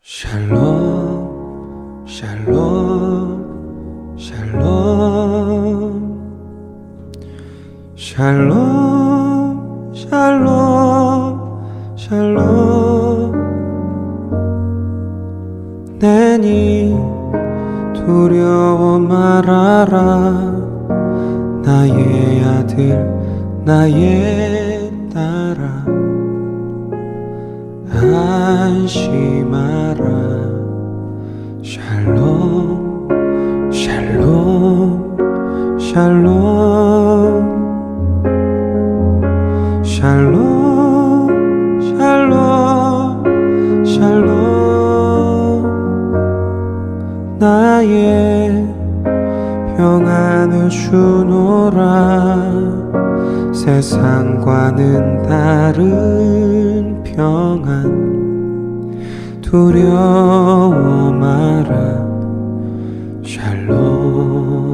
샬롬 샬롬 샬롬 샬롬 샬롬 샬롬 내니 두려워 말아라 나의 아들 나의 딸아 안심하라 샬롬 샬롬 샬롬 샬롬 샬롬 샬롬 나의 평안을 주노라 세상과는 다른 평안 두려워 마라 샬롬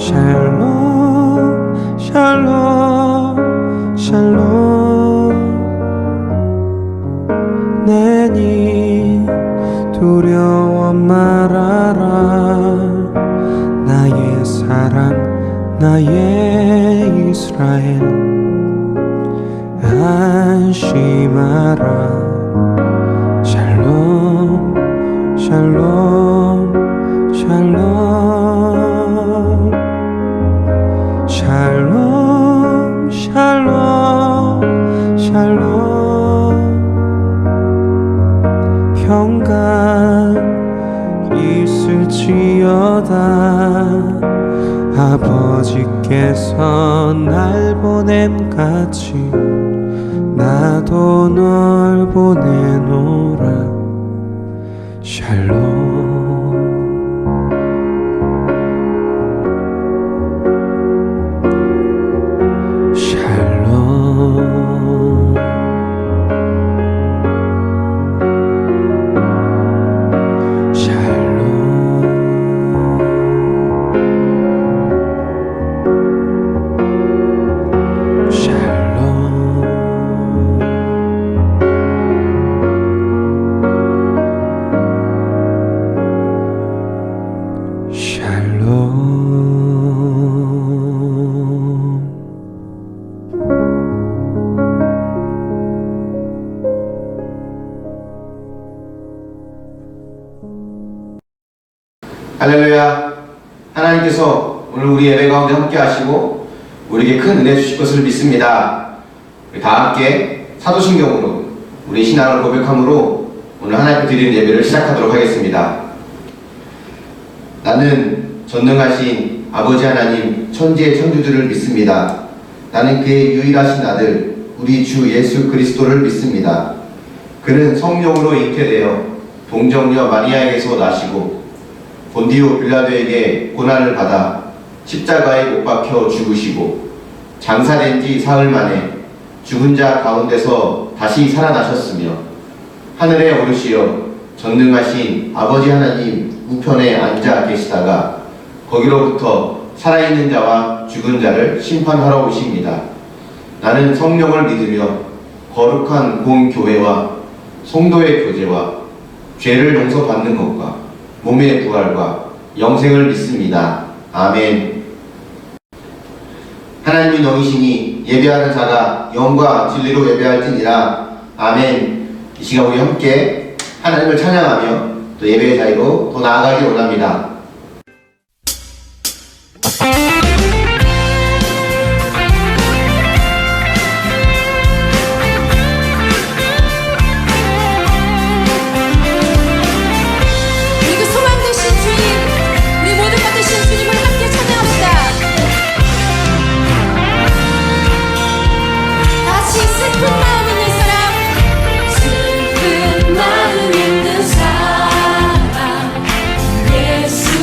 샬롬 샬롬 샬롬 내니 두려워 말아라 나의 사랑 나의 이스라엘 안심하라 샬롬 샬롬 샬롬 샬롬 샬롬 샬롬 평강 있을지어다 아버지께서 날 보냄같이 나도 널 보내노라 샬롬 할렐루야. 하나님께서 오늘 우리 예배 가운데 함께 하시고 우리에게 큰 은혜 주실 것을 믿습니다. 우리 다 함께 사도신경으로 우리 신앙을 고백함으로 오늘 하나님께 드리는 예배를 시작하도록 하겠습니다. 나는 전능하신 아버지 하나님 천지의 창조주를 믿습니다. 나는 그의 유일하신 아들 우리 주 예수 그리스도를 믿습니다. 그는 성령으로 잉태되어 동정녀 마리아에게서 나시고 본디오 빌라도에게 고난을 받아 십자가에 못 박혀 죽으시고 장사된 지 사흘 만에 죽은 자 가운데서 다시 살아나셨으며 하늘에 오르시어 전능하신 아버지 하나님 우편에 앉아 계시다가 거기로부터 살아있는 자와 죽은 자를 심판하러 오십니다. 나는 성령을 믿으며 거룩한 공교회와 성도의 교제와 죄를 용서받는 것과 몸의 부활과 영생을 믿습니다. 아멘. 하나님이 영이시니 예배하는 자가 영과 진리로 예배할지니라. 아멘. 이 시간 우리 함께 하나님을 찬양하며 또 예배의 자리로 더 나아가기 원합니다. 슬픈 마음 있는 사람 예수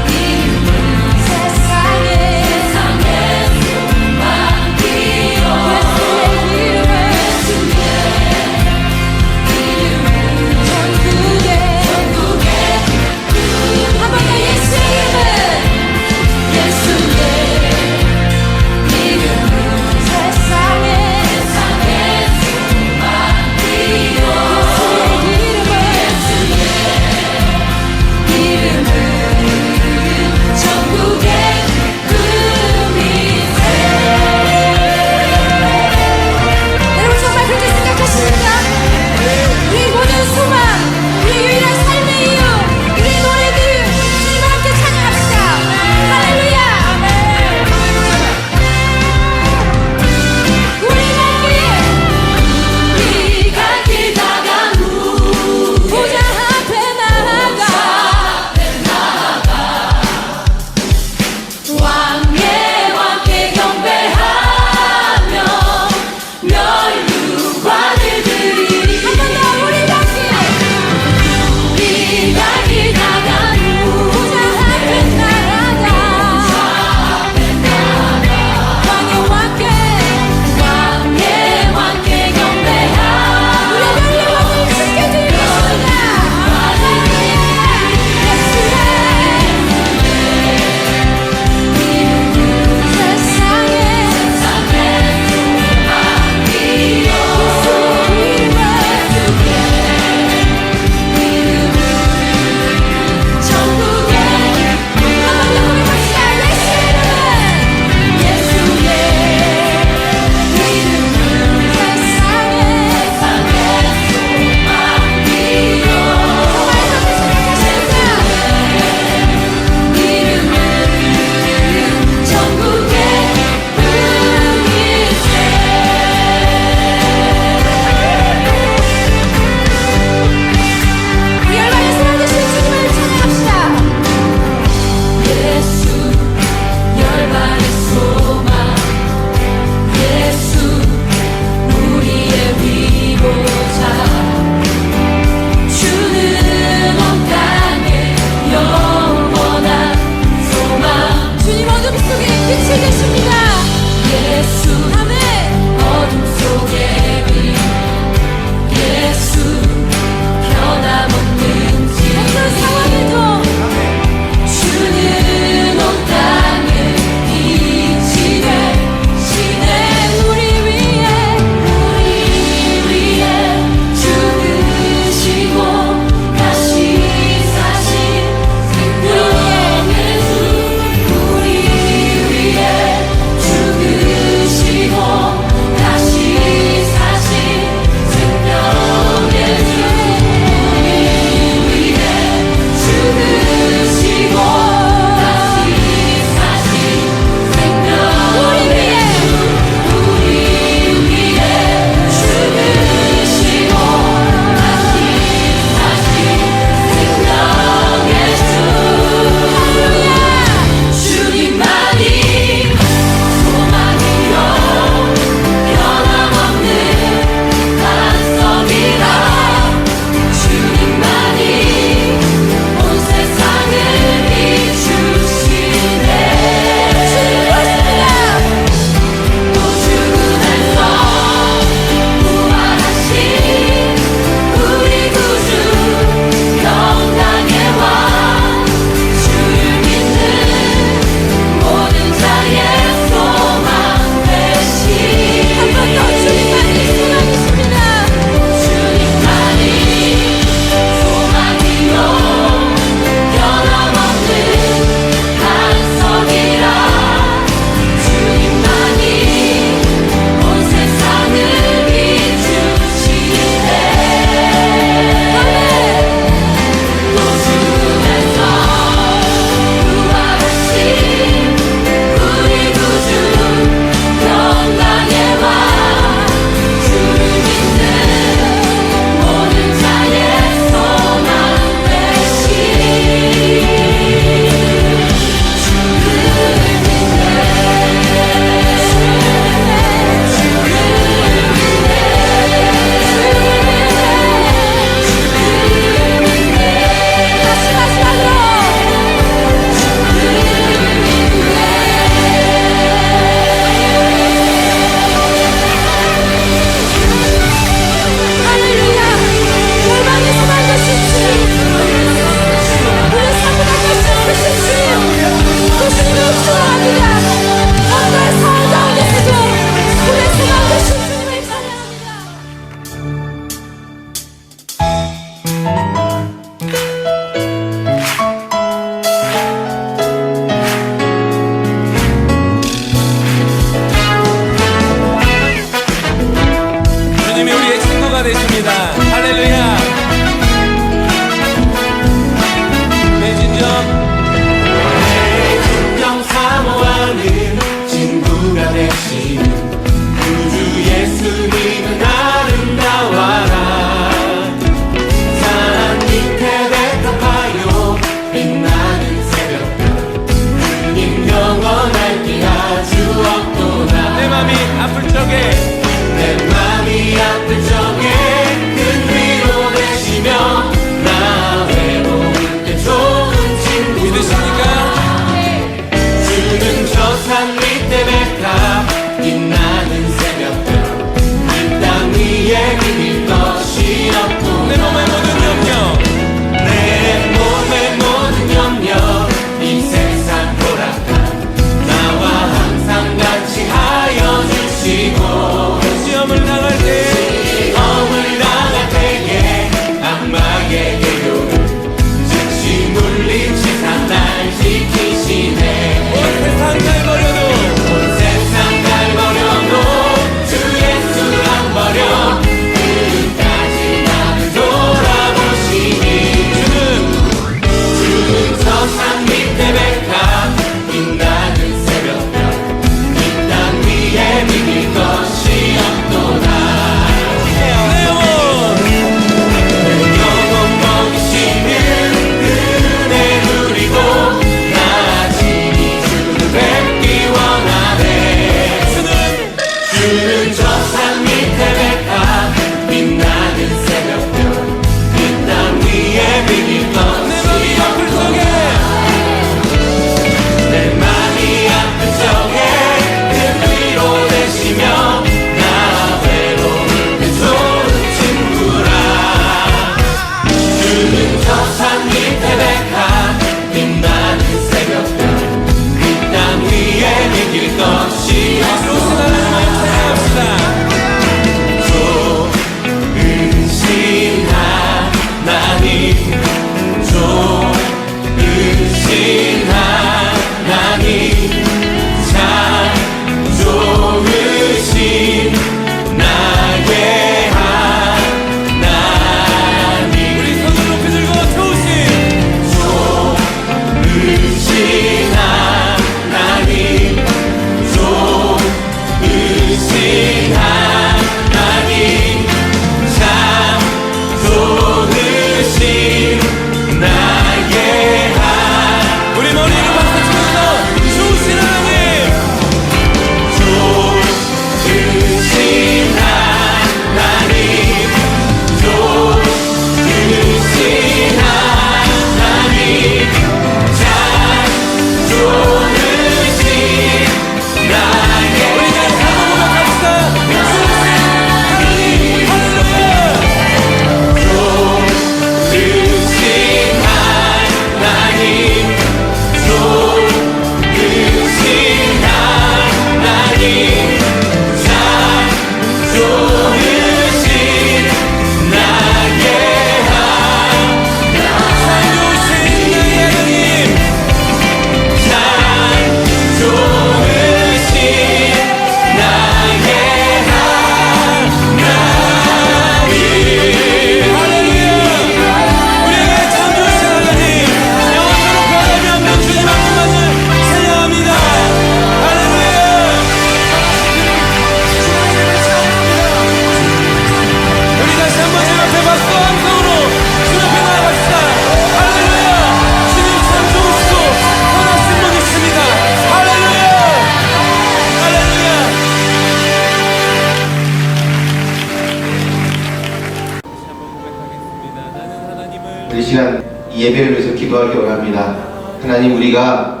우리 시간 이 예배를 위해서 기도하기 원합니다. 하나님, 우리가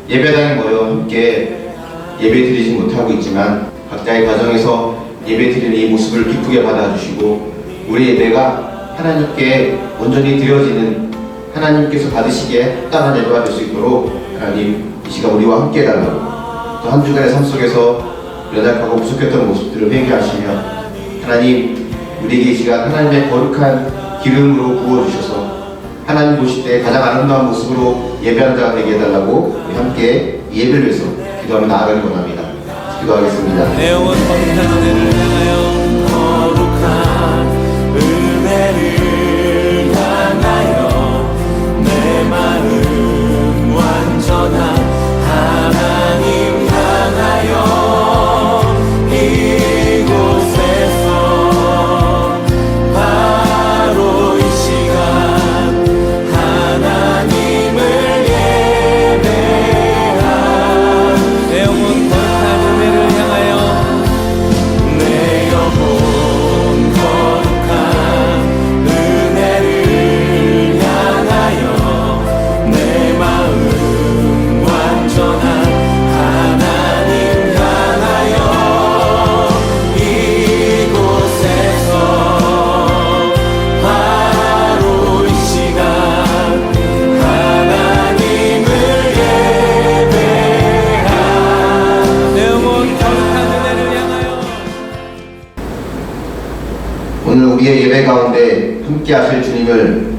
예배당에 모여 함께 예배 드리지 못하고 있지만 각자의 가정에서 예배 드리는 이 모습을 기쁘게 받아주시고 우리 예배가 하나님께 온전히 드려지는, 하나님께서 받으시기에 합당한 예배가 될 수 있도록 하나님 이 시간 우리와 함께 해달라고, 또 한 주간의 삶 속에서 연약하고 부족했던 모습들을 회개하시며 하나님 우리에게 이 시간 하나님의 거룩한 기름으로 부어주셔서 하나님 보실 때 가장 아름다운 모습으로 예배하는 자가 되게 해달라고 우리 함께 이 예배를 위해서 기도하며 나아가기 원합니다. 기도하겠습니다. 내 영원 거룩한 은혜를 향하여 거룩한 은혜를 향하여 내 마음 완전한 하나님 향하여 이곳에서 바로 이 시간 하나님을 예배하 내 영혼 거룩한 은혜를 향하여 내 영혼 거룩한 은혜를 향하여 내 마음 완전한 하나님 향하여 이곳에서 바로 이 시간 하나님을 예배하 내 영혼 거룩한 은혜를 향하여 오늘 우리의 예배 가운데 함께 하실 주님을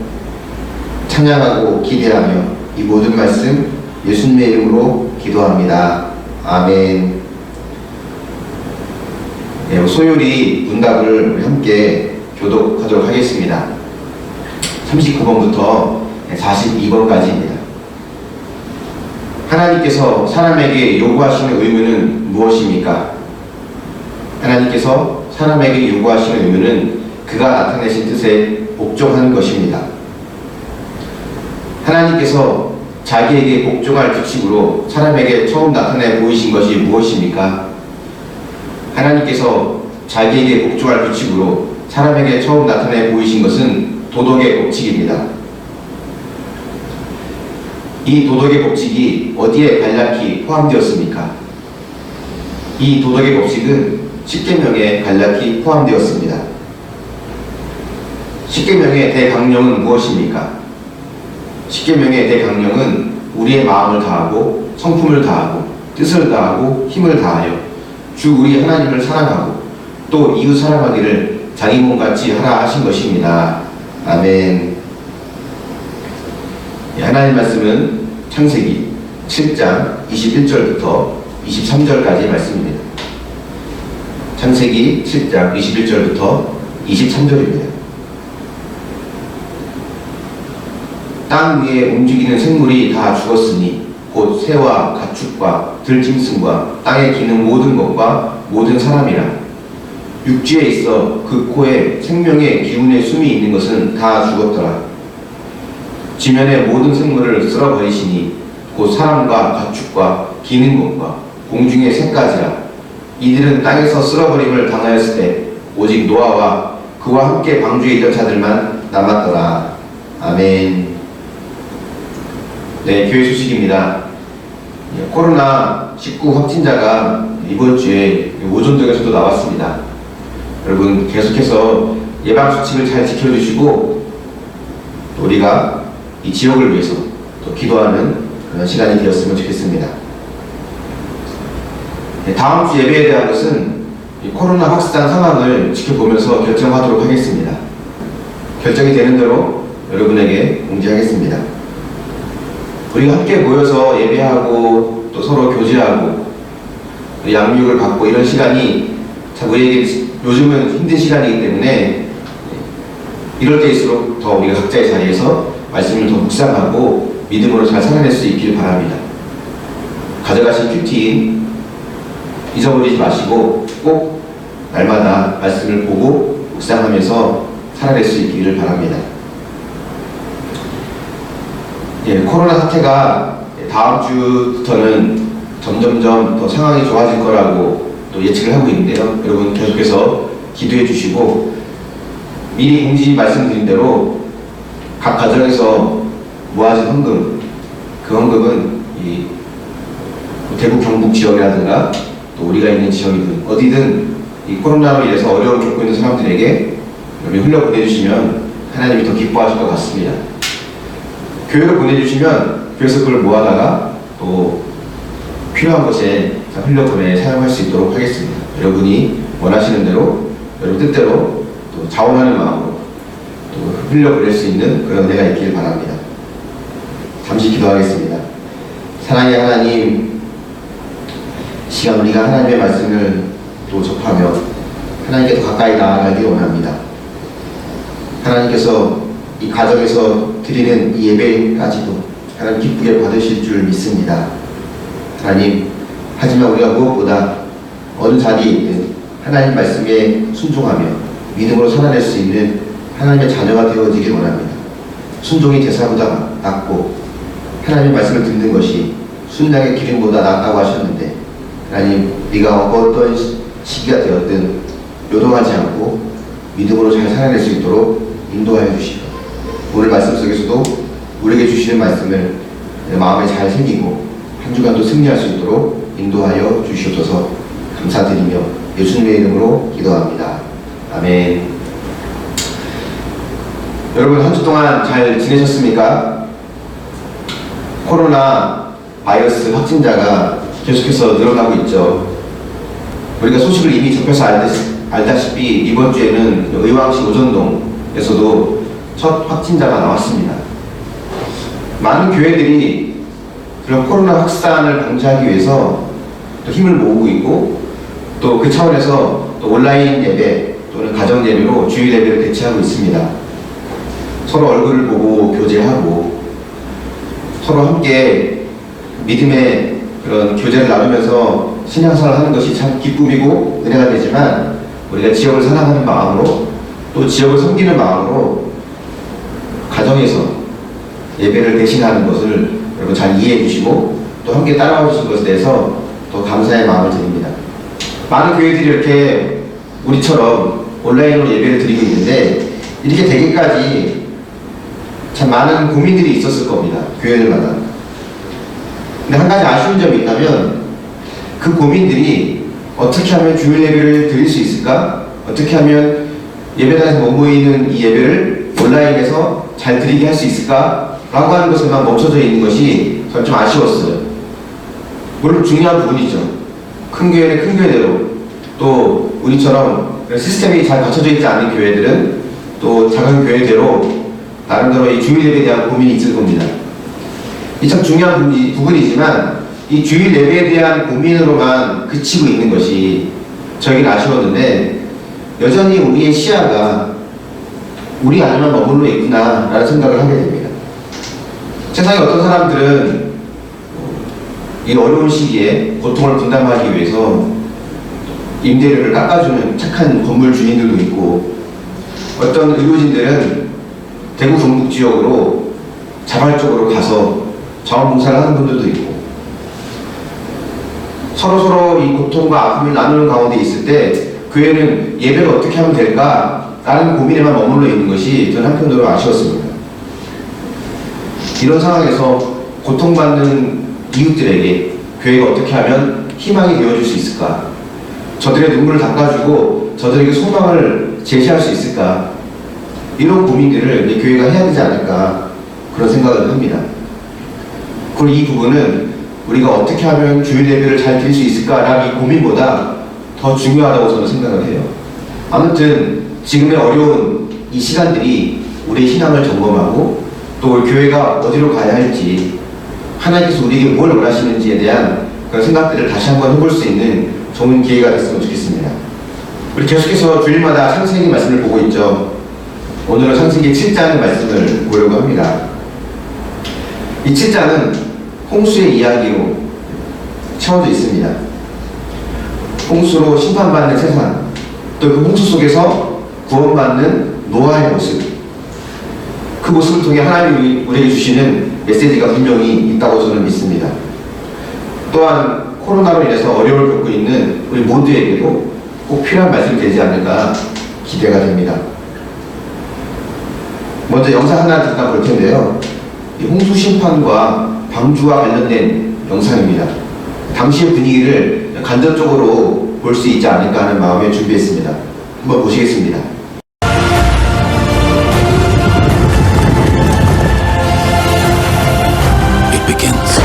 찬양하고 기대하며 이 모든 말씀 예수님의 이름으로 기도합니다. 아멘. 네, 소요리 문답을 함께 교독하도록 하겠습니다. 39번부터 42번까지입니다. 하나님께서 사람에게 요구하시는 의무는 무엇입니까? 하나님께서 사람에게 요구하시는 의무는 그가 나타내신 뜻에 복종하는 것입니다. 하나님께서 자기에게 복종할 규칙으로 사람에게 처음 나타내 보이신 것이 무엇입니까? 하나님께서 자기에게 복종할 규칙으로 사람에게 처음 나타내 보이신 것은 도덕의 법칙입니다. 이 도덕의 법칙이 어디에 간략히 포함되었습니까? 이 도덕의 법칙은 십계명에 간략히 포함되었습니다. 십계명의 대강령은 무엇입니까? 십계명의 대강령은 우리의 마음을 다하고 성품을 다하고 뜻을 다하고 힘을 다하여 주 우리 하나님을 사랑하고 또 이웃 사랑하기를 자기 몸같이 하라 하신 것입니다. 아멘. 하나님 말씀은 창세기 7장 21절부터 23절까지 말씀입니다. 창세기 7장 21절부터 23절입니다. 땅 위에 움직이는 생물이 다 죽었으니 곧 새와 가축과 들짐승과 땅에 기는 모든 것과 모든 사람이라. 육지에 있어 그 코에 생명의 기운의 숨이 있는 것은 다 죽었더라. 지면의 모든 생물을 쓸어버리시니 곧 사람과 가축과 기는 것과 공중의 새까지라. 이들은 땅에서 쓸어버림을 당하였을 때 오직 노아와 그와 함께 방주에 있던 자들만 남았더라. 아멘. 네, 교회 소식입니다. 코로나19 확진자가 이번 주에 오존동에서도 나왔습니다. 여러분 계속해서 예방수칙을 잘 지켜주시고 또 우리가 이 지역을 위해서 또 기도하는 그런 시간이 되었으면 좋겠습니다. 네, 다음 주 예배에 대한 것은 이 코로나 확산 상황을 지켜보면서 결정하도록 하겠습니다. 결정이 되는 대로 여러분에게 공지하겠습니다. 우리가 함께 모여서 예배하고 또 서로 교제하고 양육을 받고 이런 시간이 참 우리에게 요즘은 힘든 시간이기 때문에 이럴 때일수록 더 우리가 각자의 자리에서 말씀을 더 묵상하고 믿음으로 잘 살아낼 수 있길 바랍니다. 가져가신 큐티인 잊어버리지 마시고 꼭 날마다 말씀을 보고 묵상하면서 살아낼 수 있기를 바랍니다. 예, 코로나 사태가 다음 주부터는 점점점 더 상황이 좋아질 거라고 또 예측을 하고 있는데요. 여러분 계속해서 기도해 주시고 미리 공지 말씀드린 대로 각 가정에서 모아진 헌금, 그 헌금은 이 대구 경북 지역이라든가 또 우리가 있는 지역이든 어디든 이 코로나로 인해서 어려움을 겪고 있는 사람들에게 흘려보내주시면 하나님이 더 기뻐하실 것 같습니다. 교회로 보내주시면 교회에서 그걸 모아다가 또 필요한 것에 흘려보내 사용할 수 있도록 하겠습니다. 여러분이 원하시는 대로 여러분 뜻대로 또 자원하는 마음으로 또 흘려보낼 수 있는 그런 은혜가 있길 바랍니다. 잠시 기도하겠습니다. 사랑의 하나님, 시간 우리가 하나님의 말씀을 또 접하며 하나님께 더 가까이 나아가기 원합니다. 하나님께서 이 가정에서 드리는 이 예배까지도 하나님 기쁘게 받으실 줄 믿습니다. 하나님, 하지만 우리가 무엇보다 어느 자리에 있든 하나님 말씀에 순종하며 믿음으로 살아낼 수 있는 하나님의 자녀가 되어지길 원합니다. 순종이 제사보다 낫고 하나님의 말씀을 듣는 것이 순양의 기름보다 낫다고 하셨는데, 하나님, 네가 어떤 시기가 되었든 요동하지 않고 믿음으로 잘 살아낼 수 있도록 인도하여 주시고, 오늘 말씀 속에서도 우리에게 주시는 말씀을 내 마음에 잘 새기고 한 주간도 승리할 수 있도록 인도하여 주시옵소서. 감사드리며 예수님의 이름으로 기도합니다. 아멘. 여러분, 한 주 동안 잘 지내셨습니까? 코로나 바이러스 확진자가 계속해서 늘어나고 있죠. 우리가 소식을 이미 접해서 알다시피 이번 주에는 의왕시 오전동에서도 첫 확진자가 나왔습니다. 많은 교회들이 그런 코로나 확산을 방지하기 위해서 또 힘을 모으고 있고, 또 그 차원에서 또 온라인 예배 또는 가정 예배로 주일 예배를 대체하고 있습니다. 서로 얼굴을 보고 교제하고 서로 함께 믿음의 그런 교제를 나누면서 신앙생활을 하는 것이 참 기쁨이고 은혜가 되지만, 우리가 지역을 사랑하는 마음으로 또 지역을 섬기는 마음으로 가정에서 예배를 대신하는 것을 여러분 잘 이해해 주시고 또 함께 따라와 주신 것에 대해서 더 감사의 마음을 드립니다. 많은 교회들이 이렇게 우리처럼 온라인으로 예배를 드리고 있는데, 이렇게 되기까지 참 많은 고민들이 있었을 겁니다. 교회들마다. 근데 한 가지 아쉬운 점이 있다면, 그 고민들이 어떻게 하면 주일 예배를 드릴 수 있을까? 어떻게 하면 예배당에서 못 모이는 이 예배를 온라인에서 잘 드리게 할 수 있을까? 라고 하는 것에만 멈춰져 있는 것이 저는 좀 아쉬웠어요. 물론 중요한 부분이죠. 큰 교회는 큰 교회대로, 또 우리처럼 시스템이 잘 갖춰져 있지 않은 교회들은 또 작은 교회대로 나름대로 이 주일 예배에 대한 고민이 있을 겁니다. 이 참 중요한 부분이지만, 이 주일 예배에 대한 고민으로만 그치고 있는 것이 저에게는 아쉬웠는데, 여전히 우리의 시야가 우리 안에만 머물러 있구나 라는 생각을 하게 됩니다. 세상에 어떤 사람들은 이 어려운 시기에 고통을 분담하기 위해서 임대료를 깎아주는 착한 건물 주인들도 있고, 어떤 의료진들은 대구 경북 지역으로 자발적으로 가서 자원봉사를 하는 분들도 있고, 서로서로 이 고통과 아픔을 나누는 가운데 있을 때 교회는 예배를 어떻게 하면 될까? 라는 고민에만 머물러 있는 것이 저는 한편으로 아쉬웠습니다. 이런 상황에서 고통받는 이웃들에게 교회가 어떻게 하면 희망이 되어줄 수 있을까? 저들의 눈물을 닦아주고 저들에게 소망을 제시할 수 있을까? 이런 고민들을 이 교회가 해야 되지 않을까, 그런 생각을 합니다. 그리고 이 부분은 우리가 어떻게 하면 주일 예배를 잘 드릴 수 있을까라는 이 고민보다 더 중요하다고 저는 생각을 해요. 아무튼 지금의 어려운 이 시간들이 우리의 신앙을 점검하고 또 교회가 어디로 가야 할지, 하나님께서 우리에게 뭘 원하시는지에 대한 그런 생각들을 다시 한번 해볼 수 있는 좋은 기회가 됐으면 좋겠습니다. 우리 계속해서 주일마다 창세기 말씀을 보고 있죠. 오늘은 창세기 7장 말씀을 보려고 합니다. 이 7장은 홍수의 이야기로 채워져 있습니다. 홍수로 심판받는 세상, 또 그 홍수 속에서 구원받는 노아의 모습, 그 모습을 통해 하나님이 우리에게 주시는 메시지가 분명히 있다고 저는 믿습니다. 또한 코로나로 인해서 어려움을 겪고 있는 우리 모두에게도 꼭 필요한 말씀이 되지 않을까 기대가 됩니다. 먼저 영상 하나 잠깐 볼 텐데요. 이 홍수 심판과 방주와 관련된 영상입니다. 당시의 분위기를 간접적으로 볼 수 있지 않을까 하는 마음에 준비했습니다. 한번 보시겠습니다. It begins.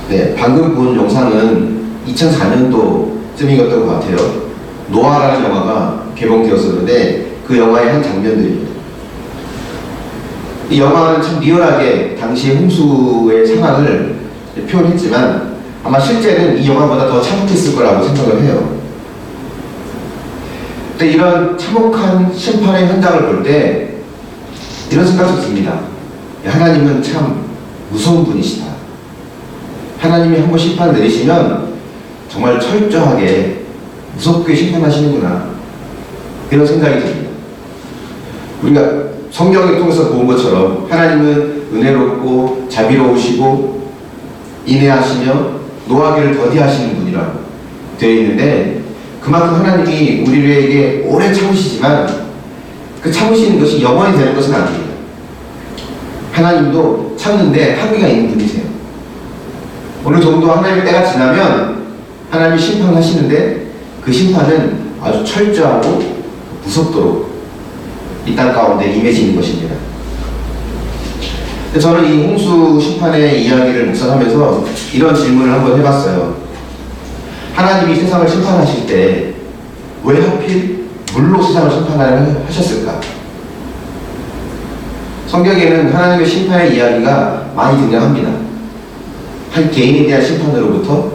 네, 방금 본 영상은 2004년도쯤이었던 것 같아요. 노아라는 영화가 개봉되었었는데 그 영화의 한 장면들입니다. 이 영화는 참 리얼하게 당시의 홍수의 상황을 표현했지만 아마 실제는 이 영화보다 더 참혹했을 거라고 생각을 해요. 근데 이런 참혹한 심판의 현장을 볼 때 이런 생각이 듭니다. 하나님은 참 무서운 분이시다. 하나님이 한번 심판 내리시면 정말 철저하게 무섭게 심판하시는구나, 이런 생각이 듭니다. 우리가 성경을 통해서 본 것처럼 하나님은 은혜롭고 자비로우시고 인내하시며 노하기를 더디하시는 분이라고 되어 있는데, 그만큼 하나님이 우리에게 오래 참으시지만 그 참으시는 것이 영원히 되는 것은 아닙니다. 하나님도 참는데 한계가 있는 분이세요. 어느 정도 하나님의 때가 지나면 하나님이 심판하시는데 그 심판은 아주 철저하고 무섭도록 이 땅 가운데 임해지는 것입니다. 저는 이 홍수 심판의 이야기를 묵상하면서 이런 질문을 한번 해봤어요. 하나님이 세상을 심판하실 때 왜 하필 물로 세상을 심판하셨을까? 성경에는 하나님의 심판의 이야기가 많이 등장합니다. 한 개인에 대한 심판으로부터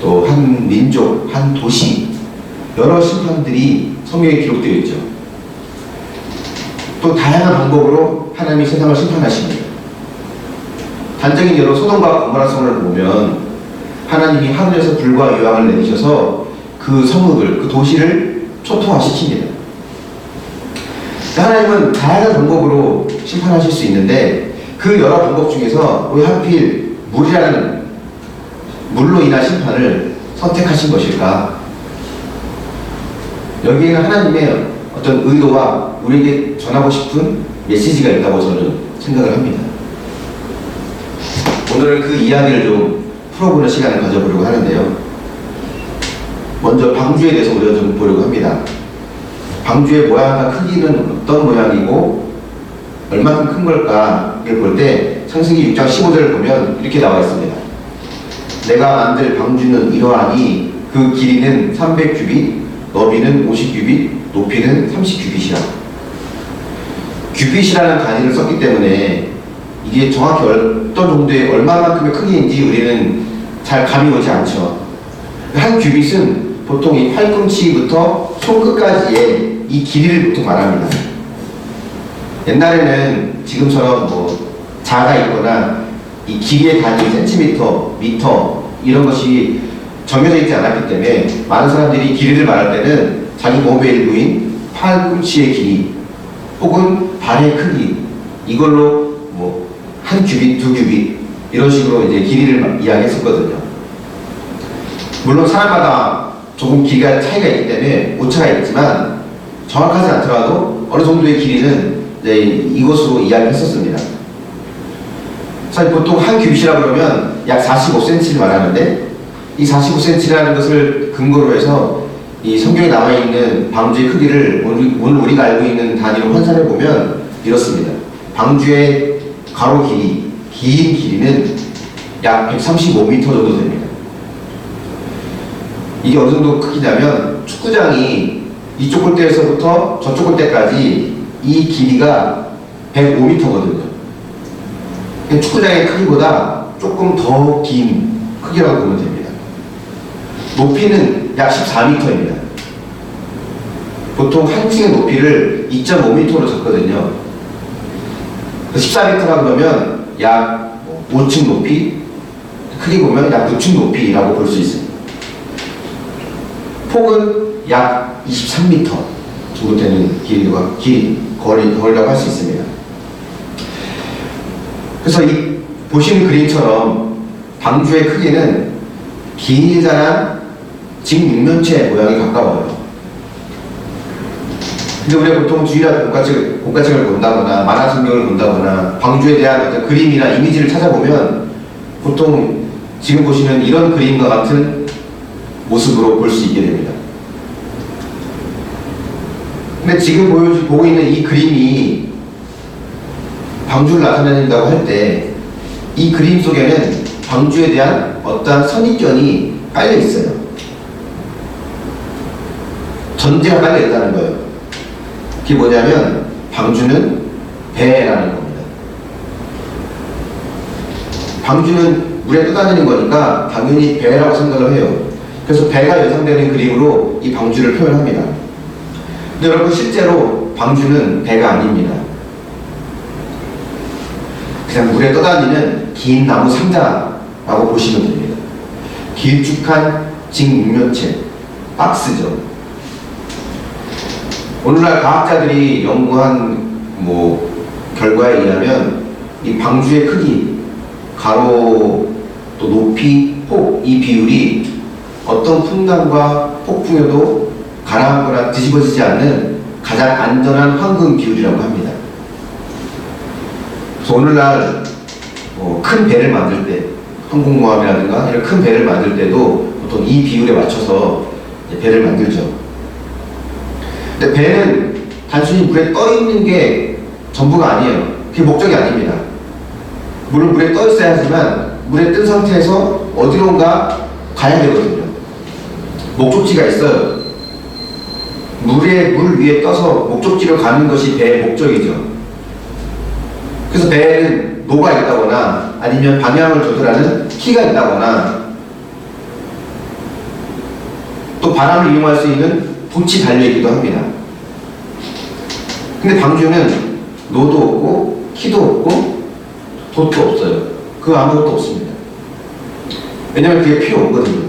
또 한 민족, 한 도시, 여러 심판들이 성경에 기록되어 있죠. 또 다양한 방법으로 하나님이 세상을 심판하십니다. 단적인 예로 소돔과 고모라 성을 보면 하나님이 하늘에서 불과 유황을 내리셔서 그 성읍을, 그 도시를 초토화시킵니다. 하나님은 다양한 방법으로 심판하실 수 있는데 그 여러 방법 중에서 왜 하필 물로 인한 심판을 선택하신 것일까? 여기에는 하나님의 어떤 의도와 우리에게 전하고 싶은 메시지가 있다고 저는 생각을 합니다. 오늘은 그 이야기를 좀 풀어보는 시간을 가져보려고 하는데요. 먼저 방주에 대해서 우리가 좀 보려고 합니다. 방주의 모양과 크기는 어떤 모양이고 얼마큼 큰 걸까를 볼 때 창세기 6장 15절을 보면 이렇게 나와 있습니다. 내가 만들 방주는 이러하니 그 길이는 300규빗, 너비는 50규빗, 높이는 30규빗이라. 규빗이라는 단위를 썼기 때문에 이게 정확히 어떤 정도의 얼마만큼의 크기인지 우리는 잘 감이 오지 않죠. 한 규빗은 보통 이 팔꿈치부터 손끝까지의 이 길이를 보통 말합니다. 옛날에는 지금처럼 자가 있거나 이 길이의 단위 센티미터, 미터 이런 것이 정해져 있지 않았기 때문에 많은 사람들이 길이를 말할 때는 자기 몸의 일부인 팔꿈치의 길이 혹은 발의 크기, 이걸로 한 규빗, 두 규빗 이런 식으로 이제 길이를 이야기했었거든요. 물론 사람마다 조금 길이가 차이가 있기 때문에 오차가 있지만 정확하지 않더라도 어느 정도의 길이는 이제 이것으로 이야기했었습니다. 사실 보통 한 규빗이라고 그러면 약 45cm를 말하는데 이 45cm라는 것을 근거로 해서 이 성경에 남아있는 방주의 크기를 오늘 우리가 알고 있는 단위로 환산해 보면 이렇습니다. 방주의 가로 길이, 긴 길이는 약 135m 정도 됩니다. 이게 어느 정도 크기냐면 축구장이 이쪽 골대에서부터 저쪽 골대까지 이 길이가 105m거든요. 축구장의 크기보다 조금 더 긴 크기라고 보면 됩니다. 높이는 약 14m입니다. 보통 한 층의 높이를 2.5m로 잡거든요. 14m라고 그러면 약 5층 높이, 크게 보면 약 6층 높이라고 볼 수 있습니다. 폭은 약 23m 정도 되는 거리라고 할 수 있습니다. 그래서 이 보시는 그림처럼 방주의 크기는 길다란 직육면체 모양이 가까워요. 근데 우리가 보통 주일학 공과책을 본다거나 만화 성경을 본다거나 방주에 대한 어떤 그림이나 이미지를 찾아보면 보통 지금 보시는 이런 그림과 같은 모습으로 볼 수 있게 됩니다. 근데 지금 보고 있는 이 그림이 방주를 나타낸다고 할 때 이 그림 속에는 방주에 대한 어떠한 선입견이 깔려 있어요. 전제가 깔려 있다는 거예요. 그게 뭐냐면 방주는 배라는 겁니다. 방주는 물에 떠다니는 거니까 당연히 배라고 생각을 해요. 그래서 배가 연상되는 그림으로 이 방주를 표현합니다. 근데 여러분 실제로 방주는 배가 아닙니다. 그냥 물에 떠다니는 긴 나무 상자라고 보시면 됩니다. 길쭉한 직육면체, 박스죠. 오늘날 과학자들이 연구한 결과에 의하면 이 방주의 크기, 가로, 또 높이, 폭, 이 비율이 어떤 풍랑과 폭풍에도 가라앉거나 뒤집어지지 않는 가장 안전한 황금 비율이라고 합니다. 그래서 오늘날 큰 배를 만들 때, 항공모함이라든가 이런 큰 배를 만들 때도 보통 이 비율에 맞춰서 배를 만들죠. 근데 배는 단순히 물에 떠 있는 게 전부가 아니에요. 그게 목적이 아닙니다. 물은 물에 떠 있어야 하지만 물에 뜬 상태에서 어디론가 가야 되거든요. 목적지가 있어요. 물 위에 떠서 목적지로 가는 것이 배의 목적이죠. 그래서 배에는 노가 있다거나 아니면 방향을 조절하는 키가 있다거나 또 바람을 이용할 수 있는 돛이 달려있기도 합니다. 근데 방주는 노도 없고 키도 없고 돛도 없어요. 그거 아무것도 없습니다. 왜냐면 그게 필요 없거든요.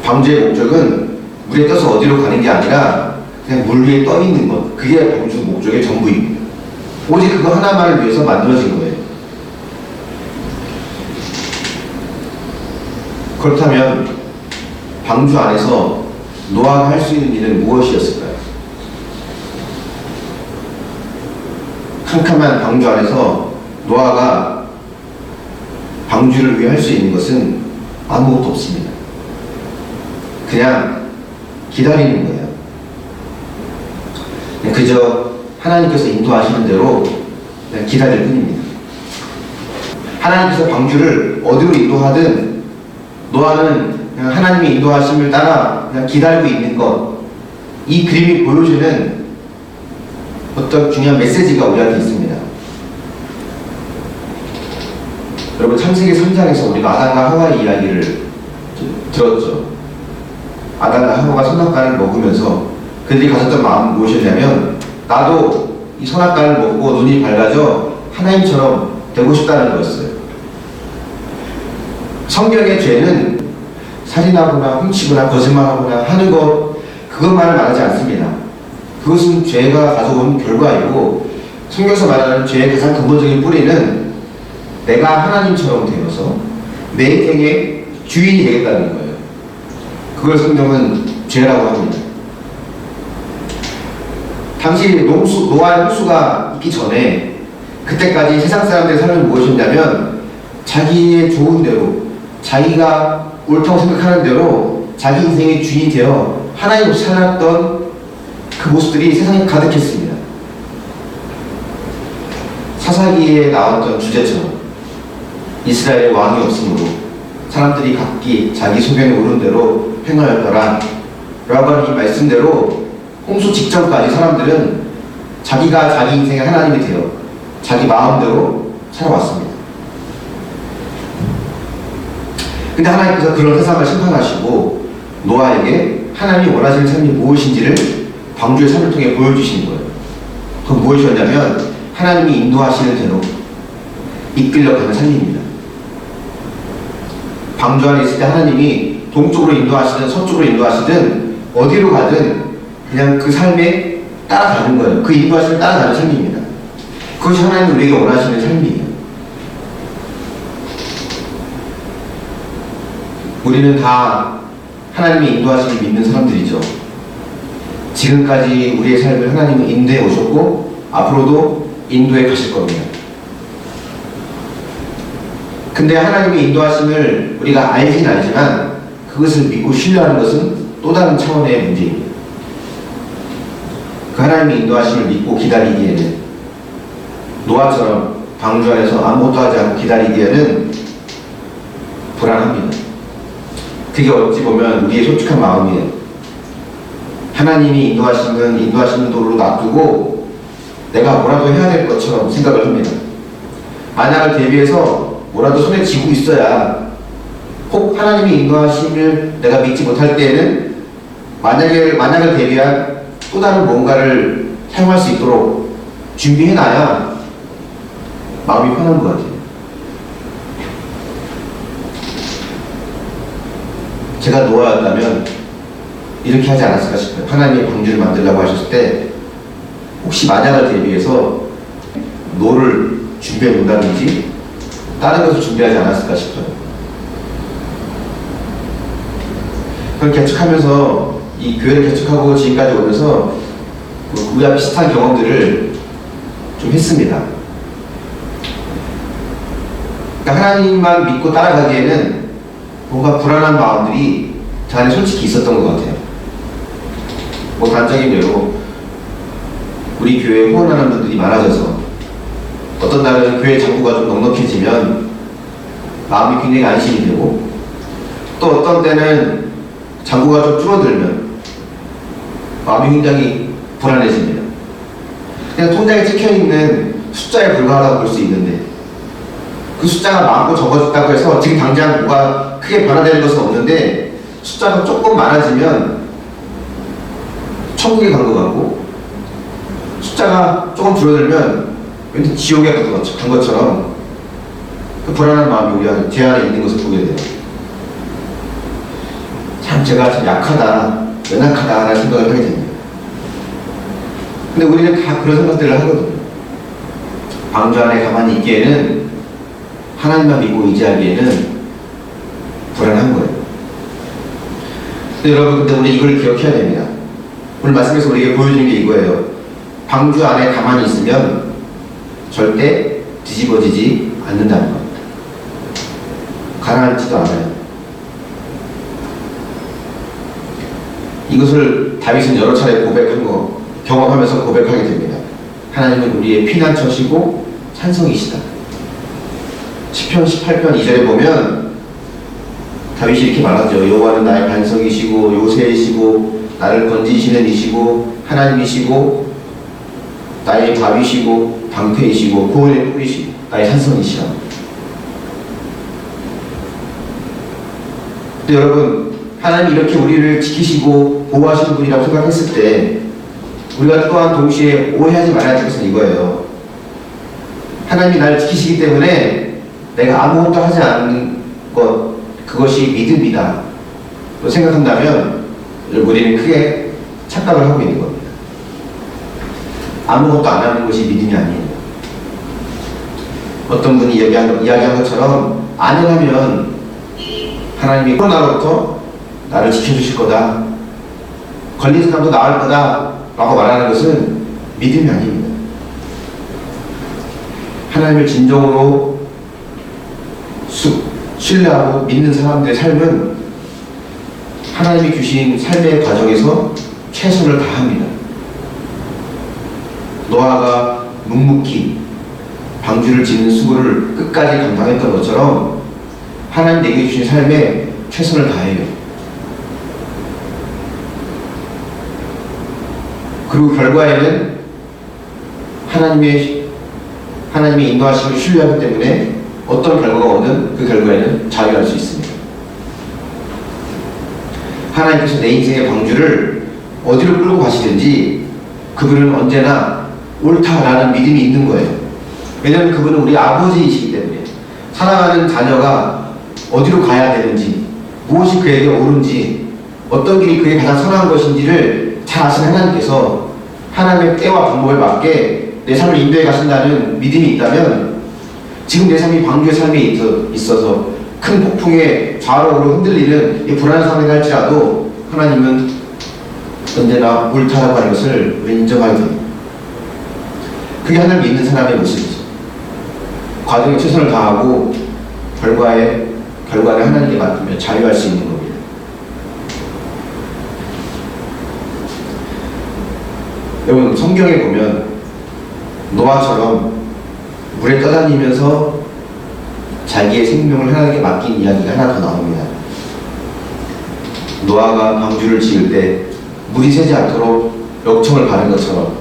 방주의 목적은 물에 떠서 어디로 가는 게 아니라 그냥 물 위에 떠 있는 것, 그게 방주 목적의 전부입니다. 오직 그거 하나만을 위해서 만들어진 거예요. 그렇다면 방주 안에서 노아가 할 수 있는 일은 무엇이었을까요? 캄캄한 방주 안에서 노아가 방주를 위해 할 수 있는 것은 아무것도 없습니다. 그냥 기다리는 거예요. 그저 하나님께서 인도하시는 대로 그냥 기다릴 뿐입니다. 하나님께서 방주를 어디로 인도하든 노아는 그냥 하나님의 인도하심을 따라 그냥 기다리고 있는 것, 이 그림이 보여주는 어떤 중요한 메시지가 우리한테 있습니다. 여러분 창세기 3장에서 우리가 아담과 하와의 이야기를 들었죠. 아담과 하와가 선악과를 먹으면서 그들이 가졌던 마음은 무엇이었냐면 나도 이 선악과를 먹고 눈이 밝아져 하나님처럼 되고 싶다는 거였어요. 성경의 죄는 살인하거나 훔치거나 거짓말하거나 하는 것, 그것만을 말하지 않습니다. 그것은 죄가 가져온 결과이고 성경에서 말하는 죄의 가장 근본적인 뿌리는 내가 하나님처럼 되어서 내 인생의 주인이 되겠다는 거예요. 그걸 성경은 죄라고 합니다. 당시 노아의 홍수가 있기 전에 그때까지 세상 사람들의 삶은 무엇이었냐면 자기의 좋은 대로, 자기가 옳다고 생각하는 대로 자기 인생의 주인이 되어 하나님 없이 살았던 그 모습들이 세상에 가득했습니다. 사사기에 나왔던 주제처럼 이스라엘의 왕이 없으므로 사람들이 각기 자기 소견에 오른 대로 행하였더라 라고 하는 이 말씀대로 홍수 직전까지 사람들은 자기가 자기 인생의 하나님이 되어 자기 마음대로 살아왔습니다. 근데 하나님께서 그런 세상을 심판하시고 노아에게 하나님이 원하시는 삶이 무엇인지를 방주의 삶을 통해 보여주시는 거예요. 그건 무엇이었냐면 하나님이 인도하시는 대로 이끌려 가는 삶입니다. 방주 안에 있을 때 하나님이 동쪽으로 인도하시든 서쪽으로 인도하시든 어디로 가든 그냥 그 삶에 따라가는 거예요. 그 인도하심을 따라가는 삶입니다. 그것이 하나님이 우리에게 원하시는 삶이에요. 우리는 다 하나님의 인도하심을 믿는 사람들이죠. 지금까지 우리의 삶을 하나님은 인도해 오셨고 앞으로도 인도해 가실 겁니다. 근데 하나님의 인도하심을 우리가 알긴 알지만 그것을 믿고 신뢰하는 것은 또 다른 차원의 문제입니다. 그 하나님의 인도하심을 믿고 기다리기에는 노아처럼 방주 안에서 아무것도 하지 않고 기다리기에는 불안합니다. 그게 어찌 보면 우리의 솔직한 마음이에요. 하나님이 인도하시는 도로 놔두고 내가 뭐라도 해야 될 것처럼 생각을 합니다. 만약을 대비해서 뭐라도 손에 쥐고 있어야 혹 하나님이 인도하심을 내가 믿지 못할 때에는 만약을 대비한 또 다른 뭔가를 사용할 수 있도록 준비해놔야 마음이 편한 것 같아요. 제가 노아였다면 이렇게 하지 않았을까 싶어요. 하나님이 방주를 만들라고 하셨을 때 혹시 만약을 대비해서 노를 준비해 놓는다든지 다른 것을 준비하지 않았을까 싶어요. 그걸 개척하면서 이 교회를 개척하고 지금까지 오면서 그와 비슷한 경험들을 좀 했습니다. 그러니까 하나님만 믿고 따라가기에는 뭔가 불안한 마음들이 제 안에 솔직히 있었던 것 같아요. 뭐 단적인 예로 우리 교회에 후원하는 분들이 많아져서 어떤 날은 교회 장부가 좀 넉넉해지면 마음이 굉장히 안심이 되고 또 어떤 때는 장부가 좀 줄어들면 마음이 굉장히 불안해집니다. 그냥 통장에 찍혀있는 숫자에 불과하다고 볼 수 있는데 그 숫자가 많고 적어졌다고 해서 지금 당장 뭐가 크게 변화되는 것은 없는데 숫자가 조금 많아지면 천국에 간 것 같고 숫자가 조금 줄어들면 왠지 지옥에 간 것처럼 그 불안한 마음이 제 안에 있는 것을 보게 돼요. 참 제가 참 약하다, 연약하다라는 생각을 하게 됩니다. 근데 우리는 다 그런 생각들을 하거든요. 방주 안에 가만히 있기에는 하나님만 믿고 의지하기에는 불안한 거예요. 근데 여러분, 근데 우리 이걸 기억해야 됩니다. 오늘 말씀에서 우리에게 보여주는 게 이거예요. 방주 안에 가만히 있으면 절대 뒤집어지지 않는다는 겁니다. 가라앉지도 않아요. 이것을 다윗은 여러 차례 경험하면서 고백하게 됩니다. 하나님은 우리의 피난처시고 산성이시다. 시편 18편 2절에 보면 다윗이 이렇게 말하죠. 여호와는 나의 반석이시고 요새이시고 나를 건지시는 이시고 하나님이시고 나의 밥이시고 방패이시고 구원의 뿌리시고 나의 산성이시라. 근데 여러분, 하나님이 이렇게 우리를 지키시고 보호하시는 분이라고 생각했을 때 우리가 또한 동시에 오해하지 말아야 될 것은 이거예요. 하나님이 나를 지키시기 때문에 내가 아무것도 하지 않는 것, 그것이 믿음이다 또 생각한다면 우리는 크게 착각을 하고 있는 겁니다. 아무것도 안 하는 것이 믿음이 아니에요. 어떤 분이 이야기한 것처럼 안 하면 하나님이 코로나로부터 나를 지켜주실 거다, 걸린 사람도 나을 거다 라고 말하는 것은 믿음이 아닙니다. 하나님을 진정으로 신뢰하고 믿는 사람들의 삶은 하나님이 주신 삶의 과정에서 최선을 다합니다. 노아가 묵묵히 방주를 짓는 수고를 끝까지 감당했던 것처럼 하나님 내게 주신 삶에 최선을 다해요. 그리고 결과에는 하나님의 인도하심을 신뢰하기 때문에 어떤 결과가 오든 그 결과에는 자유할 수 있습니다. 하나님께서 내 인생의 방주를 어디로 끌고 가시든지 그분은 언제나 옳다라는 믿음이 있는 거예요. 왜냐하면 그분은 우리 아버지이시기 때문에 사랑하는 자녀가 어디로 가야 되는지, 무엇이 그에게 옳은지, 어떤 길이 그에게 가장 선한 것인지를 잘 아시는 하나님께서 하나님의 때와 방법에 맞게 내 삶을 인도해 가신다는 믿음이 있다면, 지금 내 삶이 방주의 삶에 있어서 큰 폭풍의 좌우로 흔들리는 이 불안한 상황이 할지라도 하나님은 언제나 옳다라고 하는 것을 우리 인정하게 됩니다. 그게 하나님을 믿는 사람의 모습이죠. 과정에 최선을 다하고 결과를 하나님께 맡으며 자유할 수 있는 겁니다. 여러분, 성경에 보면 노아처럼 물에 떠다니면서 자기의 생명을 하나님께 맡긴 이야기가 하나 더 나옵니다. 노아가 방주를 지을 때 물이 새지 않도록 역청을 바른 것처럼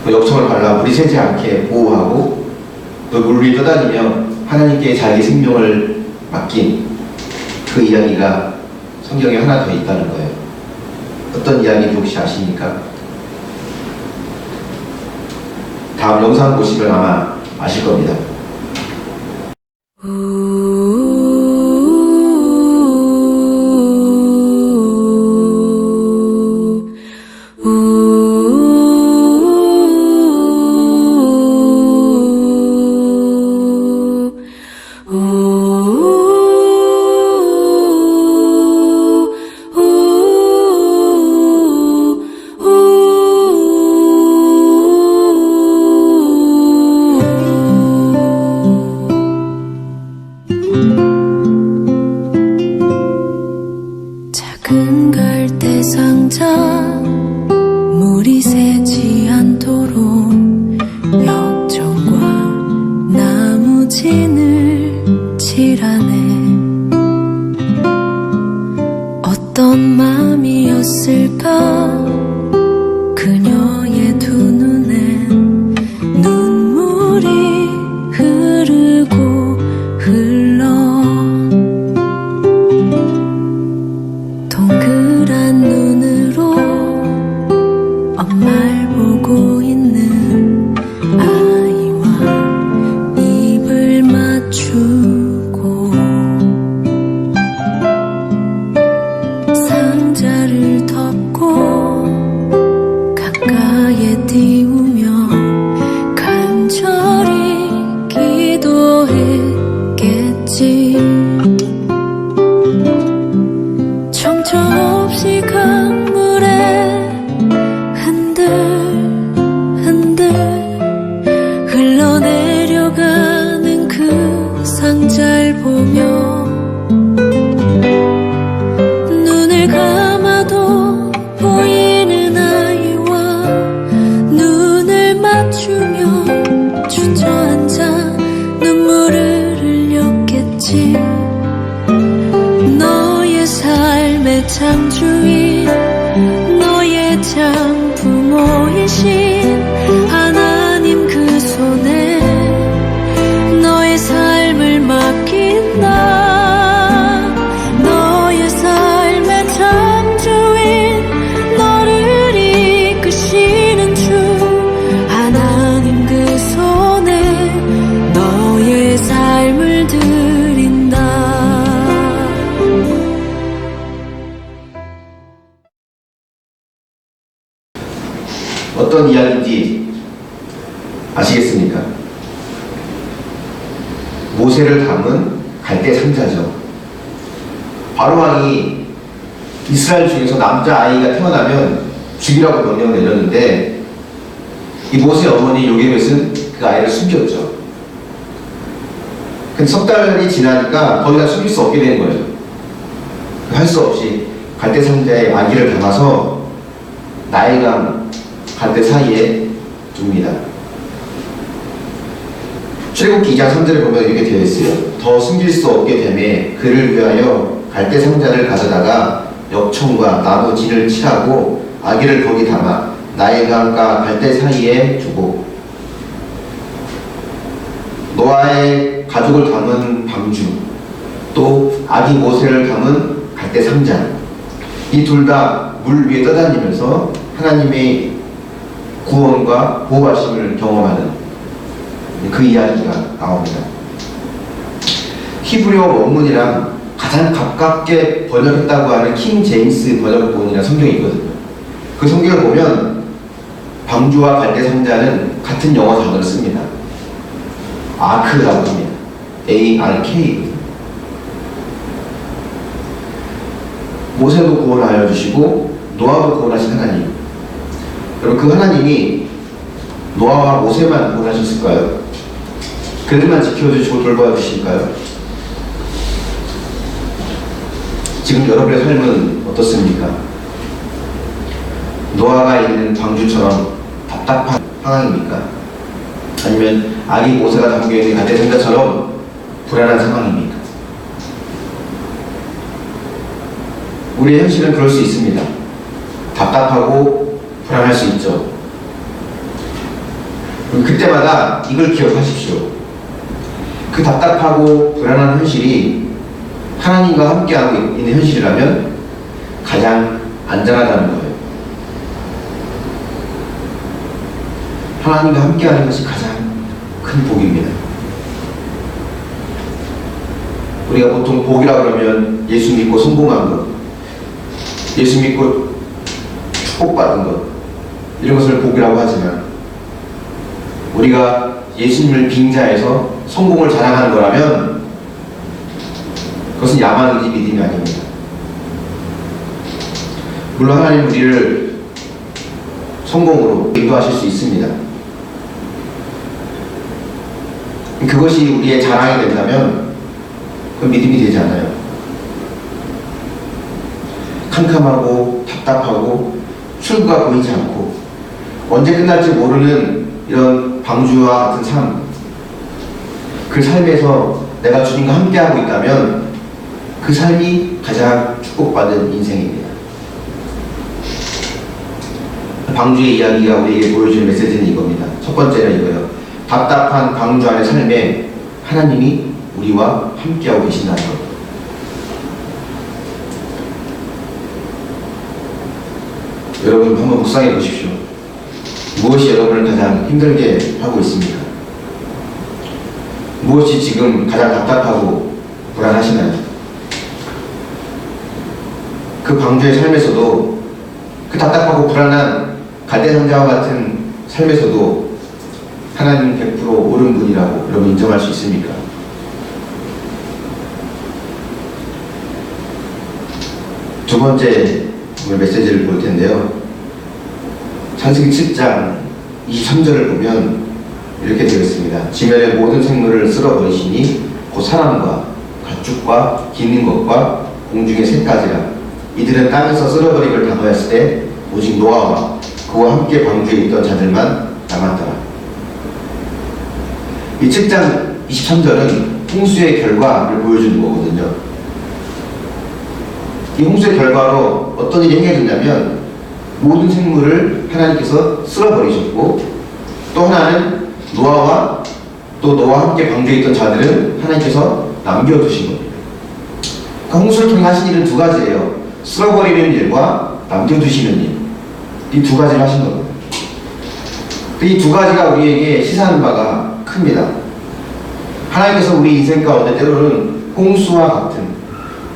그 역청을 발라 물이 새지 않게 보호하고 또 물 위에 떠다니며 하나님께 자기의 생명을 맡긴 그 이야기가 성경에 하나 더 있다는 거예요. 어떤 이야기인지 혹시 아십니까? 다음 영상 보시면 아마 아실 겁니다. 작은 갈대 상자 물이 새지 않도록 역청과 나무진을 칠하네. 어떤 맘이었을까 그녀의 두 눈엔 눈물이 흐르고 흘러 동그란 눈으로 엄마를 보고 있는 아이와 입을 맞추고 상자를 덮고 가까이에 띄우며 간절히 기도했겠지. 정처없이 강물에 흔들흔들 흘러내려가는 그 상자를 보며 눈을 감아도 보이는 아이와 눈을 맞추며 주저앉아 눈물을 흘렸겠지. 너의 삶의 창조인 너의 장부모이신 하나님 그 손에 너의 삶을 맡긴다. 너의 삶의 창조인 너를 이끄시는 주 하나님 그 손에 너의 삶을 드린다. 어떤 이야기인지 아시겠습니까? 모세를 담은 갈대 상자죠. 바로왕이 이스라엘 중에서 남자아이가 태어나면 죽이라고 명령을 내렸는데 이 모세 어머니 요게벳은 그 아이를 숨겼죠. 근데 석 달이 지나니까 더 이상 숨길 수 없게 된 거예요. 할 수 없이 갈대 상자에 아기를 담아서 나일강 갈대 사이에 둡니다. 출애굽기 2장 3절을 보면 이렇게 되어 있어요. 더 숨길 수 없게 되매 그를 위하여 갈대 상자를 가져다가 역청과 나무 진을 칠하고 아기를 거기 담아 나일강과 갈대 사이에 두고 노아의 가족을 담은 방주 또 아기 모세를 담은 갈대 상자 이 둘 다 물 위에 떠다니면서 하나님의 구원과 보호하심을 경험하는 그 이야기가 나옵니다. 히브리어 원문이랑 가장 가깝게 번역했다고 하는 킹 제임스 번역본이라는 성경이 있거든요. 그 성경을 보면 방주와 갈대 상자는 같은 영어 단어를 씁니다. 아크라고 합니다. ARK. 모세도 구원하여 주시고 노아도 구원하신 하나님. 여러분 그 하나님이 노아와 모세만 구원하셨을까요? 그들만 지켜주시고 돌봐주실까요? 지금 여러분의 삶은 어떻습니까? 노아가 있는 방주처럼 답답한 상황입니까? 아니면 아기 모세가 담겨있는 갈대 상자처럼 불안한 상황입니까? 우리의 현실은 그럴 수 있습니다. 답답하고 불안할 수 있죠. 그때마다 이걸 기억하십시오. 그 답답하고 불안한 현실이 하나님과 함께하고 있는 현실이라면 가장 안전하다는 거예요. 하나님과 함께하는 것이 가장 큰 복입니다. 우리가 보통 복이라 그러면 예수 믿고 성공한 것, 예수 믿고 축복받은 것, 이런 것을 복이라고 하지만 우리가 예수님을 빙자해서 성공을 자랑하는 거라면 그것은 야만 의지 믿음이 아닙니다. 물론 하나님 우리를 성공으로 인도하실 수 있습니다. 그것이 우리의 자랑이 된다면 그건 믿음이 되지 않아요. 캄캄하고 답답하고 출구가 보이지 않고 언제 끝날지 모르는 이런 방주와 같은 삶, 그 삶에서 내가 주님과 함께하고 있다면 그 삶이 가장 축복받은 인생입니다. 방주의 이야기가 우리에게 보여주는 메시지는 이겁니다. 첫 번째는 이거예요. 답답한 방주 안의 삶에 하나님이 우리와 함께하고 계신다는 것. 여러분 한번 묵상해 보십시오. 무엇이 여러분을 가장 힘들게 하고 있습니까? 무엇이 지금 가장 답답하고 불안하시나요? 그 방주의 삶에서도 그 답답하고 불안한 갈대상자와 같은 삶에서도 하나님 100% 옳은 분이라고 여러분 인정할 수 있습니까? 두 번째 오늘 메시지를 볼 텐데요. 창세기 7장 23절을 보면 이렇게 되어 있습니다. 지면의 모든 생물을 쓸어버리시니 곧 사람과 가축과 기는 것과 공중의 새까지라. 이들은 땅에서 쓸어버림을 당하였을 때 오직 노아와 그와 함께 방주에 있던 자들만 남았더라. 이 7장 23절은 홍수의 결과를 보여주는 거거든요. 이 홍수의 결과로 어떤 일이 행해졌냐면 모든 생물을 하나님께서 쓸어버리셨고 또 하나는 노아와 또 노아와 함께 방주에 있던 자들은 하나님께서 남겨두신 겁니다. 그 홍수를 통해 하신 일은 두 가지예요. 쓸어버리는 일과 남겨두시는 일. 이 두 가지를 하신 겁니다. 이 두 가지가 우리에게 시사하는 바가 큽니다. 하나님께서 우리 인생 가운데 때로는 홍수와 같은,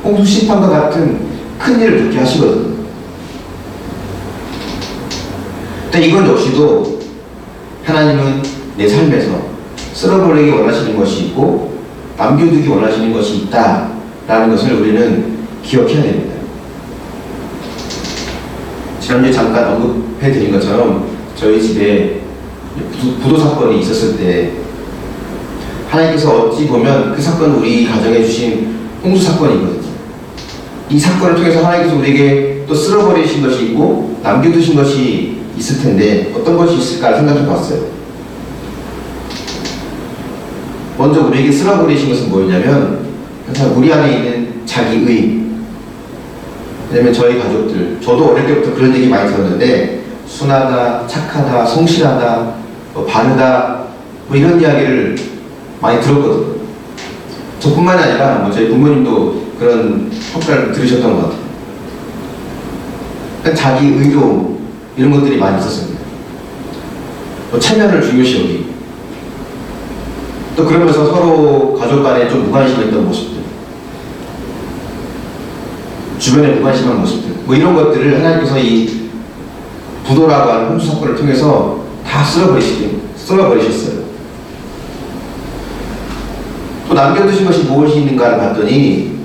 홍수 심판과 같은 큰 일을 그렇게 하시거든요. 근데 이건 역시도 하나님은 내 삶에서 쓸어버리기 원하시는 것이 있고 남겨두기 원하시는 것이 있다라는 것을 우리는 기억해야 됩니다. 지난주에 잠깐 언급해드린 것처럼 저희 집에 부도 사건이 있었을 때 하나님께서 어찌 보면 그 사건은 우리 가정에 주신 홍수 사건이거든요. 이 사건을 통해서 하나님께서 우리에게 또 쓸어버리신 것이 있고 남겨두신 것이 있을 텐데 어떤 것이 있을까 생각해 봤어요. 먼저 우리에게 쓸어버리신 것은 뭐였냐면 항상 우리 안에 있는 자기의, 왜냐면 저희 가족들, 저도 어릴 때부터 그런 얘기 많이 들었는데 순하다, 착하다, 성실하다, 바르다 이런 이야기를 많이 들었거든요. 저뿐만이 아니라 저희 부모님도 그런 평가를 들으셨던 것 같아요. 그러니까 자기 의로 이런 것들이 많이 있었습니다. 체면을 중요시 여기고 또 그러면서 서로 가족 간에 좀 무관심했던 모습들, 주변에 무관심한 모습들 이런 것들을 하나님께서 이 부도라고 하는 홍수 사건을 통해서 다 쓸어버리셨어요. 또 남겨두신 것이 무엇이 있는가를 봤더니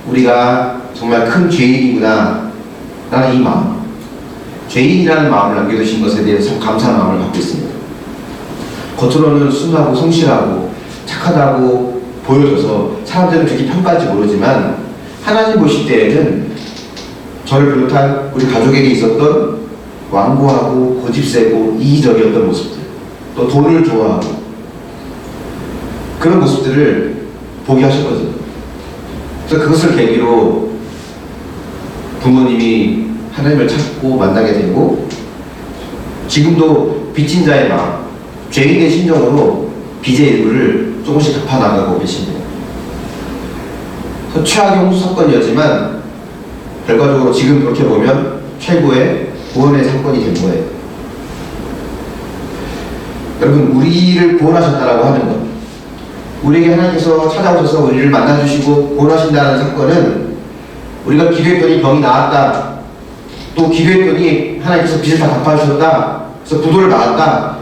우리가 정말 큰 죄인이구나 라는 이 마음, 죄인이라는 마음을 남겨두신 것에 대해서 참 감사한 마음을 갖고 있습니다. 겉으로는 순하고 성실하고 착하다고 보여줘서 사람들은 그렇게 평가할지 모르지만 하나님 보실 때에는 저를 비롯한 우리 가족에게 있었던 완고하고 고집세고 이기적이었던 모습들, 또 돈을 좋아하고 그런 모습들을 보게 하셨거든요. 그래서 그것을 계기로 부모님이 하나님을 찾고 만나게 되고 지금도 빚진 자의 마음, 죄인의 심정으로 빚의 일부를 조금씩 갚아나가고 계십니다. 최악의 홍수 사건이었지만 결과적으로 지금 그렇게 보면 최고의 구원의 사건이 된 거예요. 여러분, 우리를 구원하셨다라고 하는 것, 우리에게 하나님께서 찾아오셔서 우리를 만나주시고 구원하신다는 사건은 우리가 기도했더니 병이 나았다, 또 기도했더니 하나님께서 빚을 다 갚아주셨다, 그래서 부도를 나았다,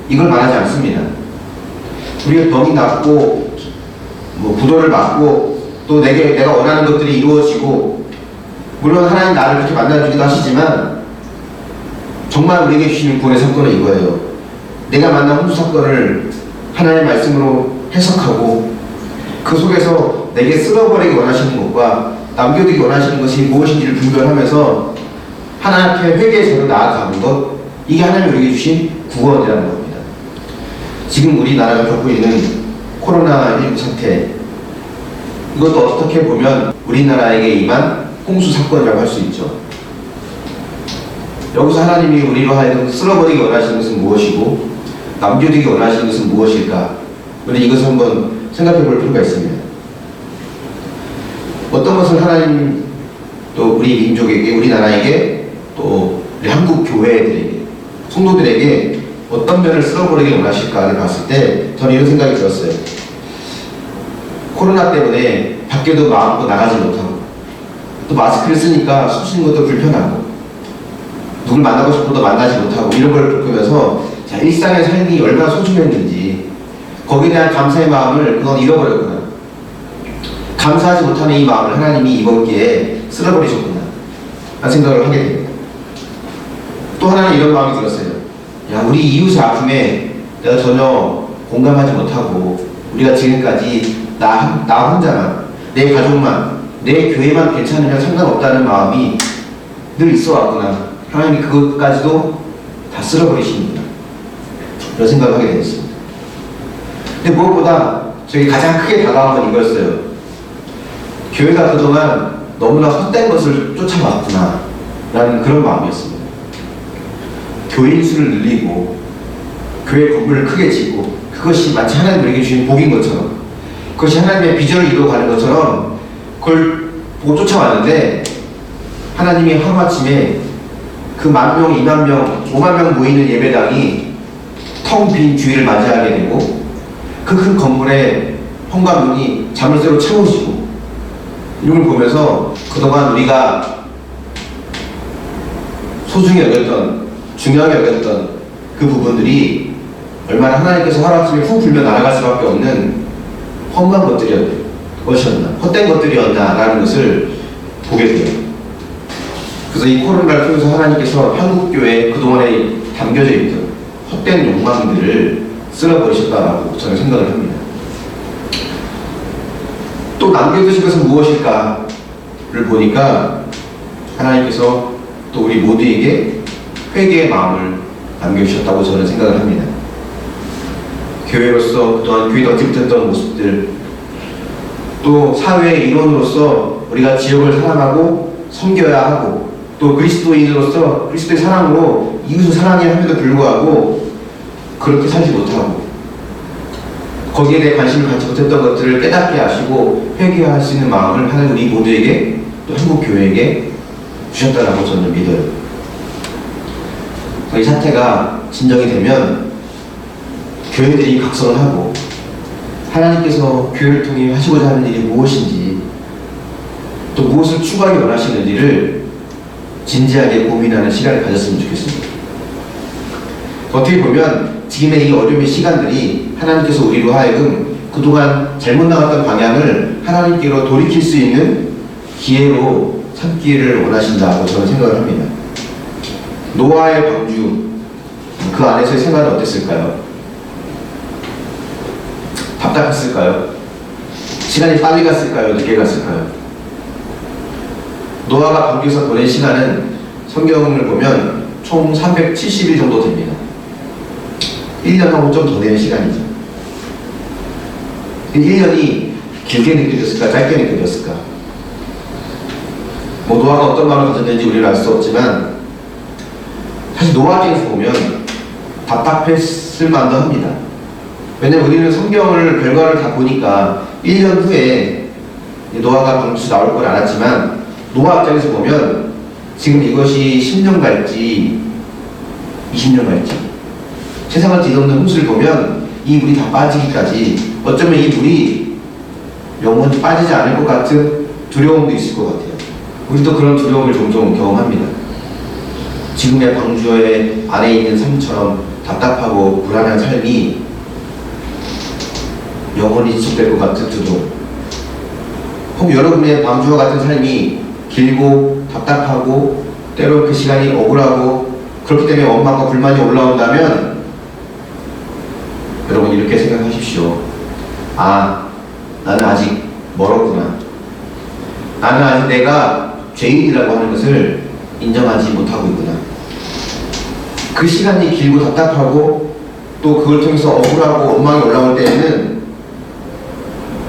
이걸 말하지 않습니다. 우리가 병이 낫고 부도를 맞고 또 내가 원하는 것들이 이루어지고 물론 하나님 나를 그렇게 만나주기도 하시지만 정말 우리에게 주시는 구원의 사건은 이거예요. 내가 만난 홍수 사건을 하나님의 말씀으로 해석하고 그 속에서 내게 쓸어버리기 원하시는 것과 남겨두기 원하시는 것이 무엇인지를 분별하면서 하나님 앞에 회개의 자로 나아가는 것, 이게 하나님이 우리에게 주신 구원이라는 겁니다. 지금 우리나라가 겪고 있는 코로나19 사태, 이것도 어떻게 보면 우리나라에게 임한 홍수 사건이라고 할 수 있죠. 여기서 하나님이 우리로 하여금 쓸어버리기 원하시는 것은 무엇이고 남겨두기 원하시는 것은 무엇일까? 우리 이것을 한번 생각해 볼 필요가 있습니다. 어떤 것을 하나님 또 우리 민족에게, 우리나라에게, 또 우리 한국 교회들에게, 성도들에게 어떤 면을 쓸어버리기 원하실까를 봤을 때 저는 이런 생각이 들었어요. 코로나 때문에 밖에도 마음껏 나가지 못하고 또 마스크를 쓰니까 숨 쉬는 것도 불편하고 누굴 만나고 싶어도 만나지 못하고 이런 걸 겪으면서 자, 일상의 삶이 얼마나 소중했는지 거기에 대한 감사의 마음을 그건 잃어버렸구나. 감사하지 못하는 이 마음을 하나님이 이번 기회에 쓸어버리셨구나 라는 생각을 하게 됩니다. 또 하나는 이런 마음이 들었어요. 야, 우리 이웃의 아픔에 내가 전혀 공감하지 못하고 우리가 지금까지 나 혼자만, 내 가족만, 내 교회만 괜찮으면 상관없다는 마음이 늘 있어 왔구나. 하나님이 그것까지도 다 쓸어버리시는구나. 이런 생각을 하게 되었습니다. 근데 무엇보다 저에게 가장 크게 다가온 건 이거였어요. 교회가 그동안 너무나 헛된 것을 쫓아왔구나 라는 그런 마음이었습니다. 교인 수를 늘리고 교회 건물을 크게 짓고 그것이 마치 하나님 우리에게 주신 복인 것처럼, 그것이 하나님의 비전을 이루어가는 것처럼 그걸 보고 쫓아왔는데 하나님이 하루아침에 그 10,000명, 20,000명, 50,000명 모이는 예배당이 텅 빈 주일을 맞이하게 되고 그 큰 건물에 현관문이 자물쇠로 채워지고 이런 걸 보면서 그동안 우리가 소중히 여겼던, 중요하게 여겼던 그 부분들이 얼마나 하나님께서 하루아침에 후 불며 날아갈 수밖에 없는 험한 것이었나, 헛된 것들이었나라는 것을 보게 돼요. 그래서 이 코로나를 통해서 하나님께서 한국교회에 그동안에 담겨져 있던 헛된 욕망들을 쓸어버리셨다라고 저는 생각을 합니다. 또 남겨두신 것은 무엇일까? 보니까 하나님께서 또 우리 모두에게 회개의 마음을 남겨주셨다고 저는 생각을 합니다. 교회로서 그동안 교회가 어찌됐던 모습들, 또 사회의 일원으로서 우리가 지역을 사랑하고 섬겨야 하고, 또 그리스도인으로서 그리스도의 사랑으로 이웃을 사랑해야 함에도 불구하고 그렇게 살지 못하고 거기에 대해 관심을 갖지 못했던 것들을 깨닫게 하시고 회개할 수 있는 마음을 하나님 우리 모두에게 또 한국교회에게 주셨다라고 저는 믿어요. 이 사태가 진정이 되면 교회들이 각성을 하고 하나님께서 교회를 통해 하시고자 하는 일이 무엇인지 또 무엇을 추구하기 원하시는지를 진지하게 고민하는 시간을 가졌으면 좋겠습니다. 어떻게 보면 지금의 이 어려움의 시간들이 하나님께서 우리로 하여금 그동안 잘못 나갔던 방향을 하나님께로 돌이킬 수 있는 기회로 삼기를 원하신다고 저는 생각을 합니다. 노아의 방주, 그 안에서의 생활은 어땠을까요? 답답했을까요? 시간이 빨리 갔을까요? 늦게 갔을까요? 노아가 방주에서 보낸 시간은 성경을 보면 총 370일 정도 됩니다. 1년하고 좀 더 되는 시간이죠. 1년이 길게 느껴졌을까, 짧게 느껴졌을까? 뭐 노아가 어떤 마음을 가졌는지 우리는 알 수 없지만 사실 노아 입장에서 보면 답답했을 만도 합니다. 왜냐면 우리는 성경을 결과를 다 보니까 1년 후에 노아가 방주에서 나올 걸 알았지만 노아 입장에서 보면 지금 이것이 10년 갈지 20년 갈지 세상을 뒤덮는 홍수를 보면 이 물이 다 빠지기까지 어쩌면 이 물이 영원히 빠지지 않을 것 같은 두려움도 있을 것 같아요. 우리도 그런 두려움을 종종 경험합니다. 지금의 방주의 안에 있는 삶처럼 답답하고 불안한 삶이 영원히 지속될 것 같은 두려움, 혹 여러분의 방주와 같은 삶이 길고 답답하고 때로 그 시간이 억울하고 그렇기 때문에 원망과 불만이 올라온다면 여러분 이렇게 생각하십시오. 아, 나는 아직 멀었구나. 나는 아직 내가 죄인이라고 하는 것을 인정하지 못하고 있구나. 그 시간이 길고 답답하고 또 그걸 통해서 억울하고 원망이 올라올 때에는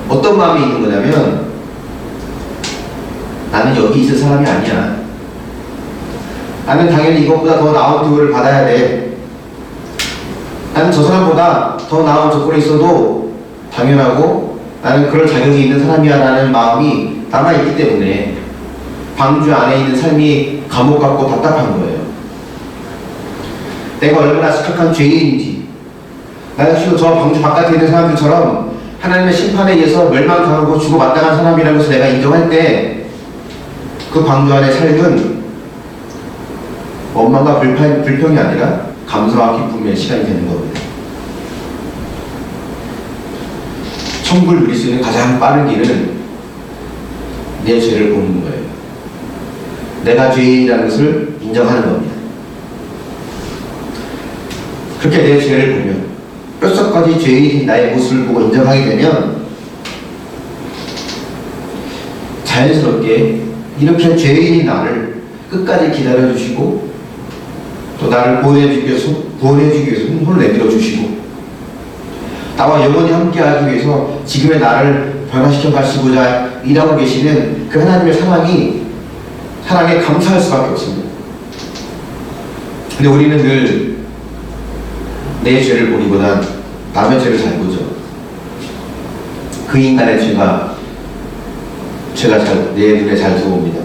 어떤 마음이 있는 거냐면 나는 여기 있을 사람이 아니야. 나는 당연히 이것보다 더 나은 교육을 받아야 돼. 나는 저 사람보다 더 나은 조건에 있어도 당연하고 나는 그럴 자격이 있는 사람이야 라는 마음이 남아있기 때문에 방주 안에 있는 삶이 감옥 같고 답답한 거예요. 내가 얼마나 심각한 죄인인지, 나 역시도 저 방주 바깥에 있는 사람들처럼 하나님의 심판에 의해서 멸망당하고 죽어 마땅한 사람이라고 해서 내가 인정할 때 그 방주 안의 삶은 원망과 불평이 아니라 감사와 기쁨의 시간이 되는 겁니다. 천국을 누릴 수 있는 가장 빠른 길은 내 죄를 보는 거예요. 내가 죄인이라는 것을 인정하는 겁니다. 그렇게 내 죄를 보면 뼛속까지 죄인인 나의 모습을 보고 인정하게 되면 자연스럽게 이렇게 죄인인 나를 끝까지 기다려주시고 또 나를 구원해주기 위해서 손을 내밀어 주시고 나와 영원히 함께하기 위해서 지금의 나를 변화시켜 가시고자 일하고 계시는 그 하나님의 사랑에 감사할 수밖에 없습니다. 근데 우리는 늘 내 죄를 보기보단 남의 죄를 잘 보죠. 그 인간의 죄가 내 눈에 잘 들어옵니다.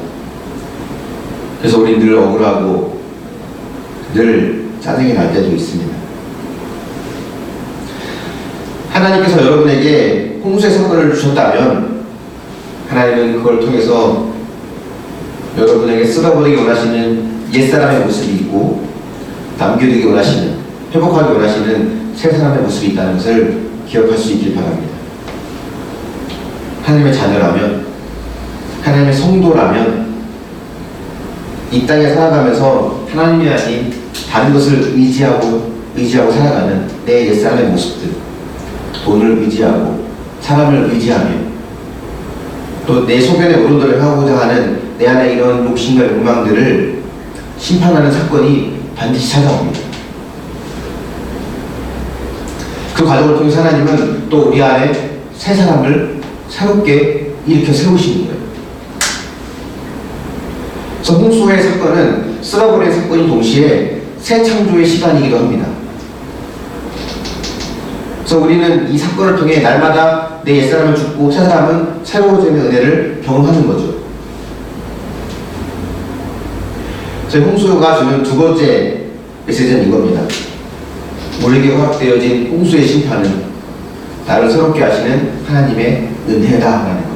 그래서 우리는 늘 억울하고 늘 짜증이 날 때도 있습니다. 하나님께서 여러분에게 홍수의 사건을 주셨다면 하나님은 그걸 통해서 여러분에게 쓸어버리기 원하시는 옛사람의 모습이 있고 남겨두기 원하시는, 회복하기 원하시는 새 사람의 모습이 있다는 것을 기억할 수 있길 바랍니다. 하나님의 자녀라면, 하나님의 성도라면 이 땅에 살아가면서 하나님이 아닌 다른 것을 의지하고 살아가는 내 옛사람의 모습들, 돈을 의지하고 사람을 의지하며 또 내 소변에 오른도를 하고자 하는 내 안에 이런 욕심과 욕망들을 심판하는 사건이 반드시 찾아옵니다. 그 과정을 통해서 하나님은 또 우리 안에 새 사람을 새롭게 일으켜 세우시는 거예요. 그래서 홍수의 사건은 쓸어버린 사건인 동시에 새 창조의 시간이기도 합니다. 그래서 우리는 이 사건을 통해 날마다 내 옛사람을 죽고 새 사람은 새로워지는 은혜를 경험하는 거죠. 그래서 홍수가 주는 두 번째 메시지는 이겁니다. 우리에게 허락되어진 홍수의 심판은 나를 새롭게 하시는 하나님의 은혜다라는 것.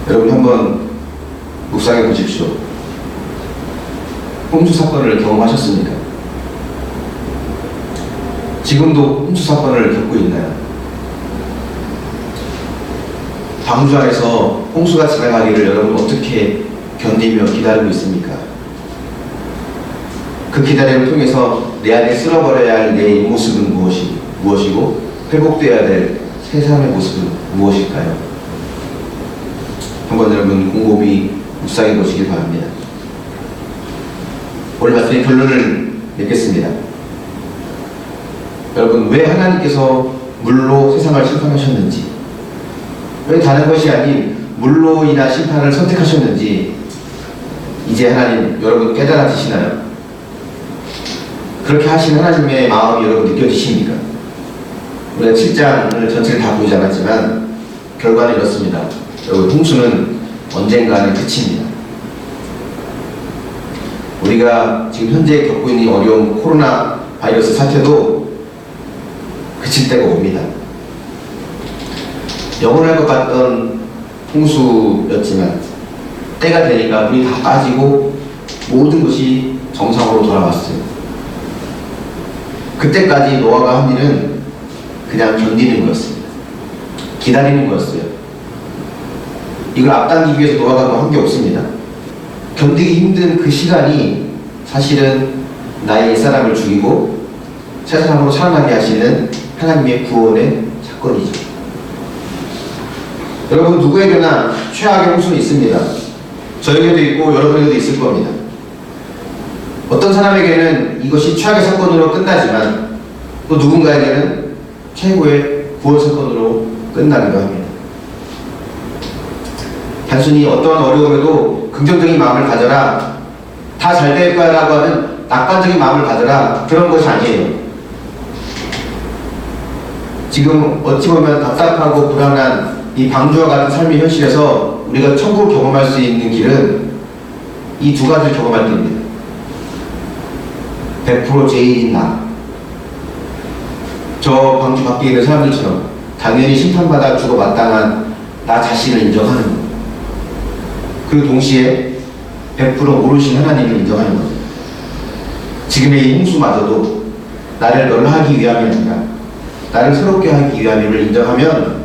여러분 한번 묵상해 보십시오. 홍수 사건을 경험하셨습니까? 지금도 홍수 사건을 겪고 있나요? 방주 안에서 홍수가 지나가기를 여러분 어떻게 견디며 기다리고 있습니까? 그 기다림을 통해서 내 안에 쓸어버려야 할 내 모습은 무엇이고 회복되어야 될 새 사람의 모습은 무엇일까요? 한번 여러분 곰곰이 묵상해 보시길 바랍니다. 오늘 말씀의 결론을 맺겠습니다. 여러분, 왜 하나님께서 물로 세상을 심판하셨는지, 왜 다른 것이 아닌 물로 인한 심판을 선택하셨는지 이제 하나님 여러분 깨달아지시나요? 그렇게 하신 하나님의 마음이 여러분 느껴지십니까? 우리가 7장을 전체를 다 보지 않았지만 결과는 이렇습니다. 여러분, 홍수는 언젠가는 끝입니다. 우리가 지금 현재 겪고 있는 어려운 코로나 바이러스 사태도 그칠 때가 옵니다. 영원할 것 같던 홍수였지만 때가 되니까 물이 다 빠지고 모든 것이 정상으로 돌아왔어요. 그때까지 노아가 한 일은 그냥 견디는 거였습니다. 기다리는 거였어요. 이걸 앞당기기 위해서 노아가 뭐 한 게 없습니다. 견디기 힘든 그 시간이 사실은 나의 옛사람을 죽이고 새 사람으로 살아나게 하시는 하나님의 구원의 사건이죠. 여러분, 누구에게나 최악의 홍수는 있습니다. 저에게도 있고 여러분에게도 있을 겁니다. 어떤 사람에게는 이것이 최악의 사건으로 끝나지만 또 누군가에게는 최고의 구원 사건으로 끝나기도 합니다. 단순히 어떠한 어려움에도 긍정적인 마음을 가져라, 다 잘 될 거야 라고 하는 낙관적인 마음을 가져라, 그런 것이 아니에요. 지금 어찌 보면 답답하고 불안한 이 방주와 같은 삶의 현실에서 우리가 천국을 경험할 수 있는 길은 이 두 가지를 경험할 때입니다. 100% 죄인인 나, 저 방주 밖에 있는 사람들처럼 당연히 심판받아 주고 마땅한 나 자신을 인정하는 것, 그 동시에 100% 모르신 하나님을 인정하는 것. 지금의 이 홍수마저도 나를 멸하기 위함이 아니라 나를 새롭게 하기 위함임을 인정하면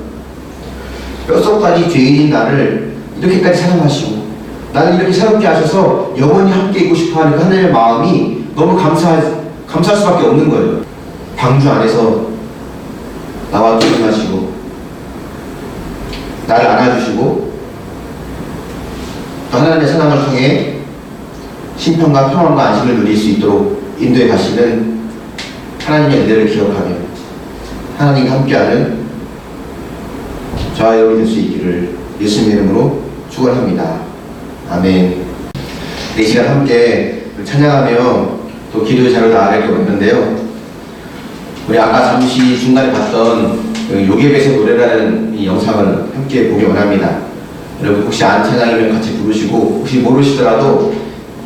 뼛속까지 죄인인 나를 이렇게까지 사랑하시고 나를 이렇게 새롭게 하셔서 영원히 함께 있고 싶어하는 그 하나님의 마음이 너무 감사할 수밖에 없는 거예요. 방주 안에서 나와 동행하시고 나를 안아주시고 또 하나님의 사랑을 통해 심판과 평안과 안식을 누릴 수 있도록 인도해 가시는 하나님의 은혜를 기억하며 하나님과 함께하는 저와 여러분이 될 수 있기를 예수님의 이름으로 축원합니다. 아멘. 이 시간 함께 찬양하며 또 기도의 자로 나아갈 게 없는데요. 우리 아까 잠시 중간에 봤던 요게벳의 노래라는 이 영상을 함께 보기 원합니다. 여러분 혹시 안 찬양이면 같이 부르시고, 혹시 모르시더라도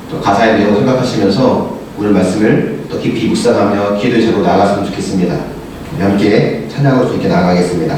또 가사의 내용을 생각하시면서 오늘 말씀을 또 깊이 묵상하며 기도의 자로 나아갔으면 좋겠습니다. 함께 찬양으로 이렇게 나아가겠습니다.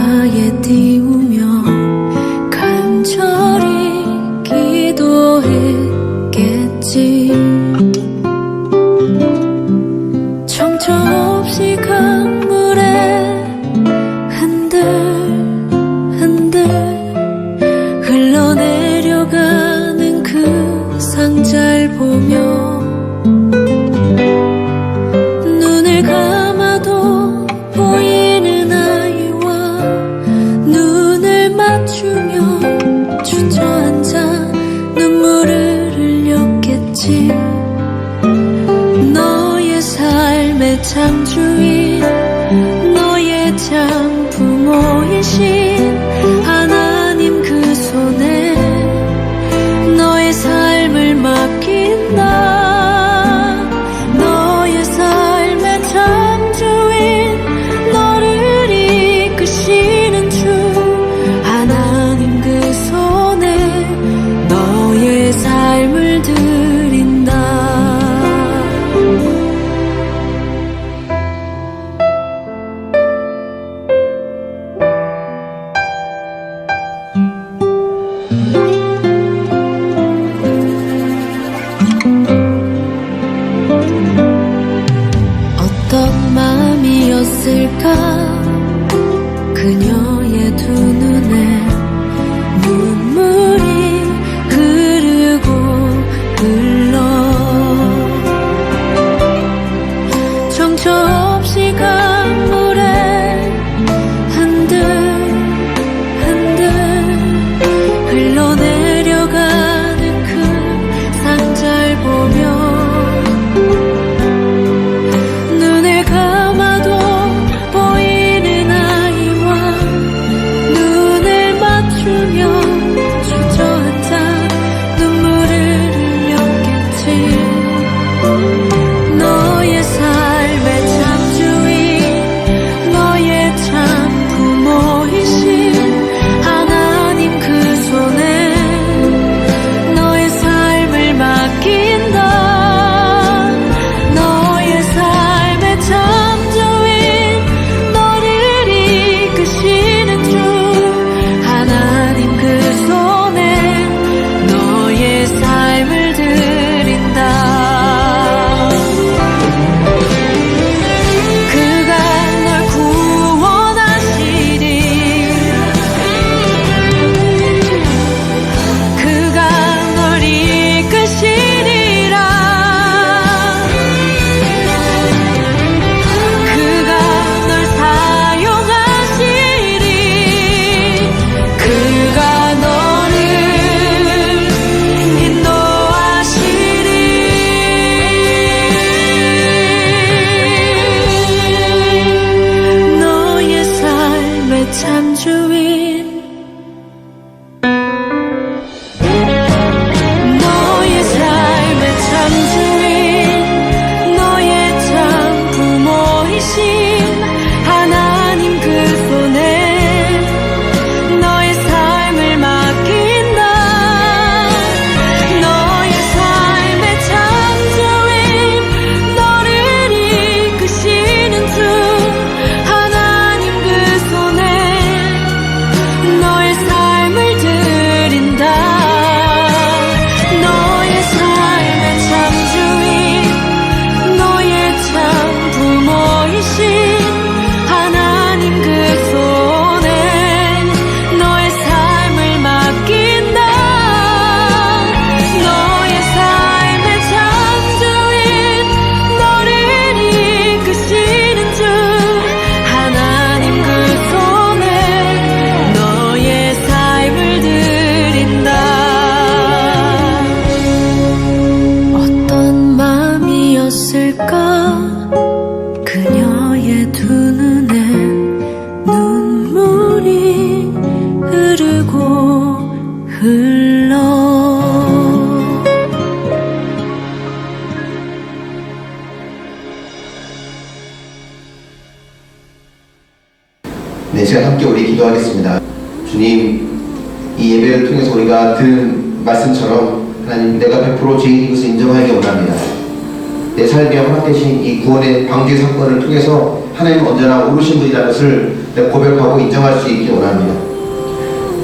십자가에 띄우며 간절히 기도했겠지. 정처 없이 강물에 흔들흔들 흘러내려가는 그 상자를 보며 눈을 감아도 보이는 아이와 눈을 맞추며 주저앉아 눈물을 흘렸겠지. 너의 삶의 창조인 너의 참 부모이신 하나님 그 손에 너의 삶을 맡긴다. 너의 삶의 창조인 너를 이끄시는 주 하나님 그 손에 너의 삶을 드린다. 어떤 마음이었을까 그녀의 두 눈에 눈물이 흐르고 흘러 정처 없이 강물에 흔들흔들 흘러내려가는 그 상자를 보며 눈을 감아도 보이는 아이와 눈을 맞추며 주저앉아 눈물을 흘렸겠지. 너의 삶의 창조인 너의 참 부모이신 하나님 그 손에 너의 삶을 맡긴다. 너의 삶의 창조인 너를 이끄시는 주 하나님 그 손에 너의 삶을 드린다. 그가 널 구원하시리. 그가 널 이끄시리라. 그가 널 사용하시리. 그가 너를 인도하시리. 너의 삶의 창조인 너의 삶의 창조인 너의 참 부모이신 하나님 그 손에 너의 삶을 맡긴다. 너의 삶의 창조인 너를 이끄시는 주 하나님 그 손에 너의 삶을 드린다. 너의 삶의 창조인 너의 참 부모이신 하나님 그 손에 너의 삶을 맡긴다. 너의 삶의 창조인 너를 이끄시는 주 하나님 그 손에 너의 삶을 드린다. 어떤 마음이었을까 그녀의 두 눈엔 눈물이 흐르고 흘러. 네, 시간 함께 우리 기도하겠습니다. 주님, 이 예배를 통해서 우리가 들은 말씀처럼 하나님 내가 100% 죄인인 것을 인정하기 원합니다. 내 삶에 허락되신 이 구원의 방주의 사건을 통해서 하나님은 언제나 옳으신 분이라는 것을 고백하고 인정할 수 있길 원합니다.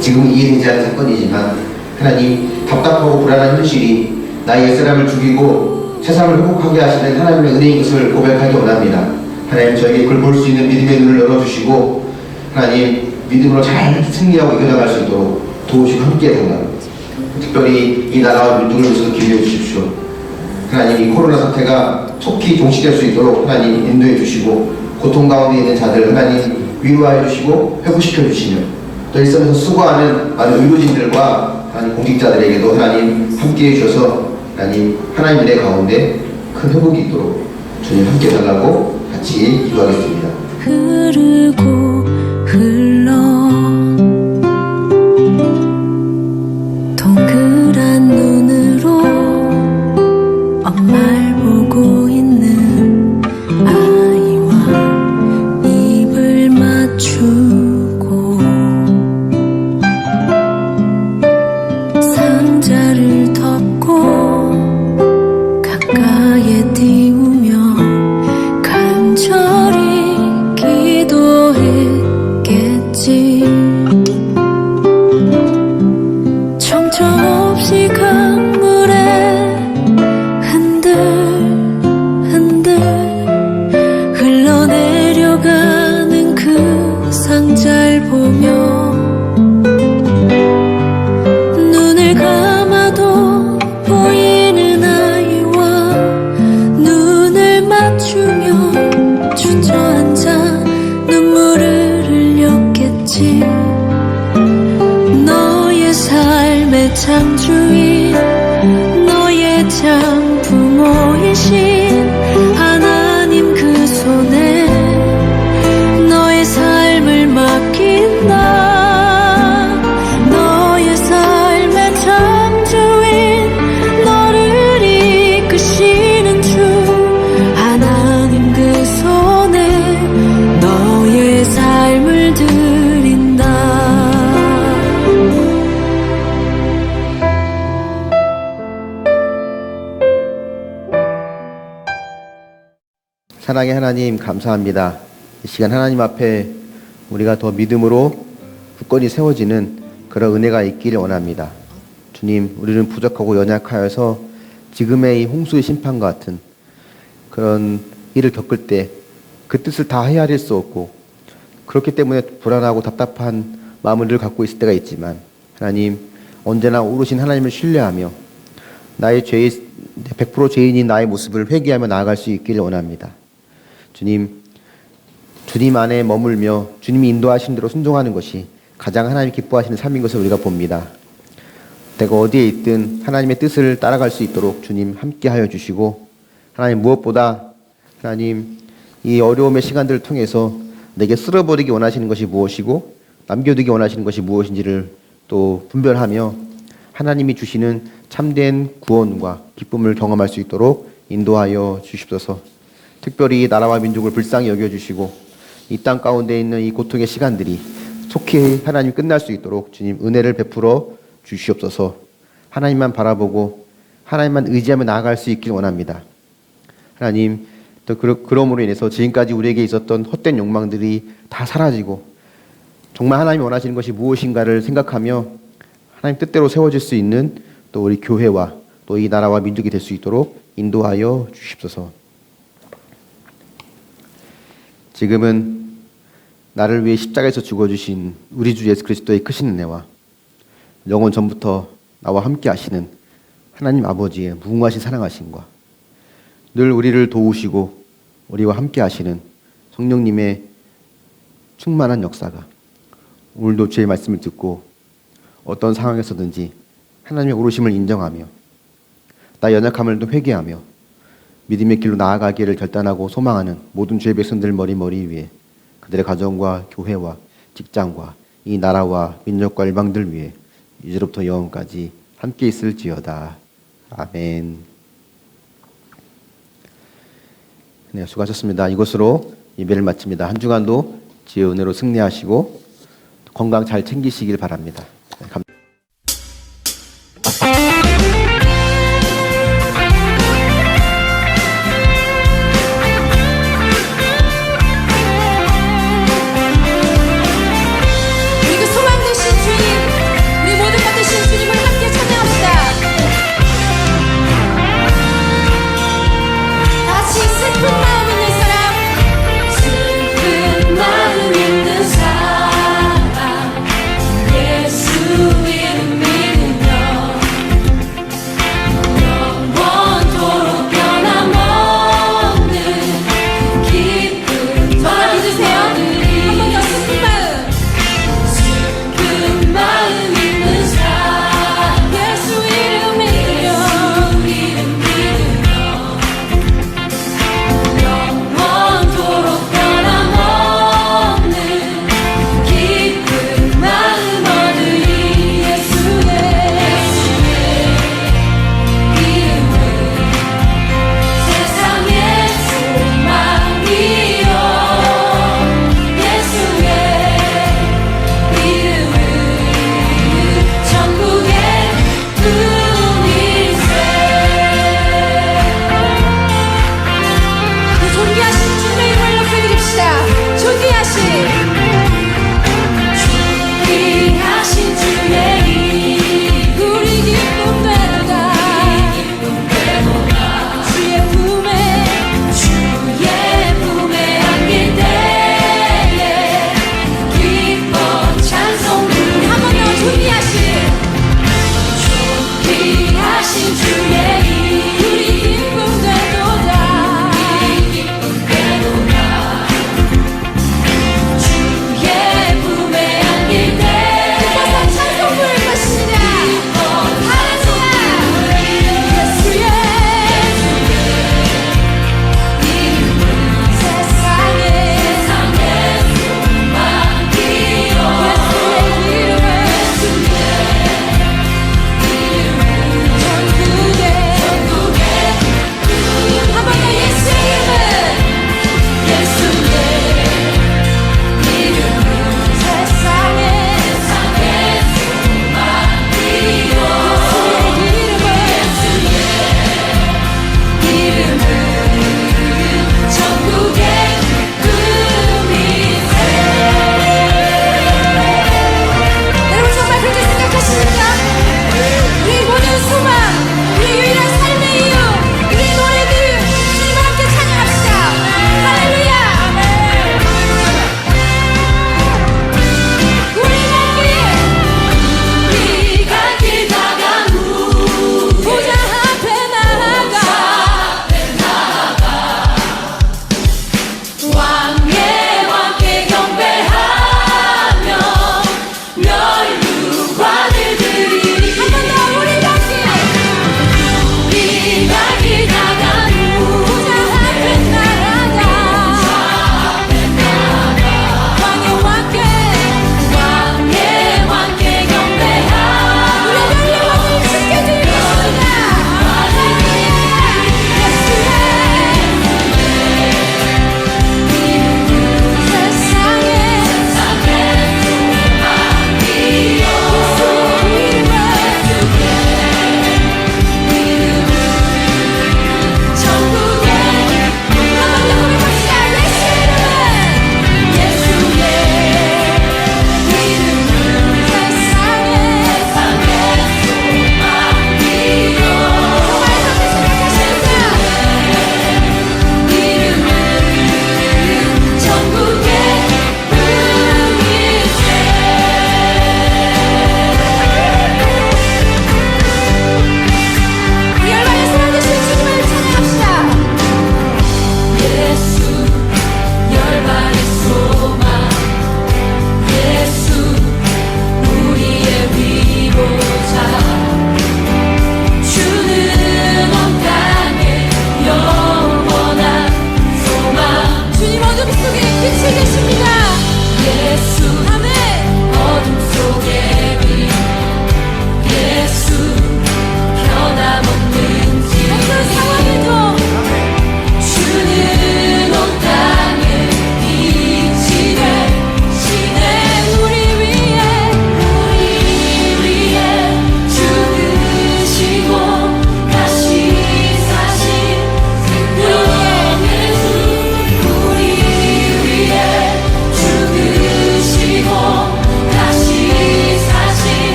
지금 이해되지 않는 사건이지만 하나님, 답답하고 불안한 현실이 나의 옛사람을 죽이고 세상을 회복하게 하시는 하나님의 은혜인 것을 고백하기 원합니다. 하나님, 저에게 그걸 볼 수 있는 믿음의 눈을 열어주시고 하나님, 믿음으로 잘 승리하고 이겨나갈 수 있도록 도우시고 함께 해달라고, 특별히 이 나라와 민족을 위해서 기도해 주십시오. 하나님, 이 코로나 사태가 속히 종식될 수 있도록 하나님 인도해 주시고, 고통 가운데 있는 자들 하나님 위로해 주시고 회복시켜 주시며, 또 일선에서 수고하는 많은 의료진들과 하나님 공직자들에게도 하나님 함께해 주셔서 하나님 은혜 가운데 큰 회복이 있도록 주님 함께 해달라고 같이 기도하겠습니다. 흐르고 흘러 동그란 눈으로 엄마를 보고 있는 아이와 입을 맞추고 상자를 덮고 가까이에 띄우며 간절히 기도했겠지. 정처없이 강물에 흔들흔들 흘러내려가는 그 상자를 보며 눈을 감아도 보이는 아이와 눈을 맞추며 주저앉아 눈물을 흘렸겠지. 너의 삶의 창조인, 너의 장부모이신 하나님 그 손에 너의 삶을 맡긴다. 너의 삶의 창조인, 너를 이끄시는 주 하나님 그 손에 너의 삶을 드린다. 사랑의 하나님, 감사합니다. 이 시간 하나님 앞에 우리가 더 믿음으로 굳건히 세워지는 그런 은혜가 있기를 원합니다. 주님, 우리는 부족하고 연약하여서 지금의 이 홍수의 심판과 같은 그런 일을 겪을 때 그 뜻을 다 헤아릴 수 없고, 그렇기 때문에 불안하고 답답한 마음을 늘 갖고 있을 때가 있지만, 하나님, 언제나 오르신 하나님을 신뢰하며 나의 100% 죄인인 나의 모습을 회개하며 나아갈 수 있기를 원합니다. 주님 안에 머물며 주님이 인도하신 대로 순종하는 것이 가장 하나님이 기뻐하시는 삶인 것을 우리가 봅니다. 내가 어디에 있든 하나님의 뜻을 따라갈 수 있도록 주님 함께하여 주시고, 하나님, 무엇보다 하나님, 이 어려움의 시간들을 통해서 내게 쓸어버리기 원하시는 것이 무엇이고 남겨두기 원하시는 것이 무엇인지를 또 분별하며 하나님이 주시는 참된 구원과 기쁨을 경험할 수 있도록 인도하여 주십소서. 특별히 나라와 민족을 불쌍히 여겨주시고 이 땅 가운데 있는 이 고통의 시간들이 속히 하나님 끝날 수 있도록 주님 은혜를 베풀어 주시옵소서. 하나님만 바라보고 하나님만 의지하며 나아갈 수 있길 원합니다. 하나님, 또 그러므로 인해서 지금까지 우리에게 있었던 헛된 욕망들이 다 사라지고 정말 하나님이 원하시는 것이 무엇인가를 생각하며 하나님 뜻대로 세워질 수 있는 또 우리 교회와 또 이 나라와 민족이 될 수 있도록 인도하여 주십소서. 지금은 나를 위해 십자가에서 죽어주신 우리 주 예수 그리스도의 크신 은혜와 영원 전부터 나와 함께 하시는 하나님 아버지의 무궁하신 사랑하심과 늘 우리를 도우시고 우리와 함께 하시는 성령님의 충만한 역사가 오늘도 주의 말씀을 듣고 어떤 상황에서든지 하나님의 오르심을 인정하며 나의 연약함을 또 회개하며 믿음의 길로 나아가기를 결단하고 소망하는 모든 주의 백성들 머리 위에 그들의 가정과 교회와 직장과 이 나라와 민족과 일방들 위해 이제로부터 영원까지 함께 있을지어다. 아멘. 네, 수고하셨습니다. 이것으로 예배를 마칩니다. 한 주간도 지혜의 은혜로 승리하시고 건강 잘 챙기시길 바랍니다. 네,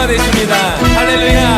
되십니다. 할렐루야.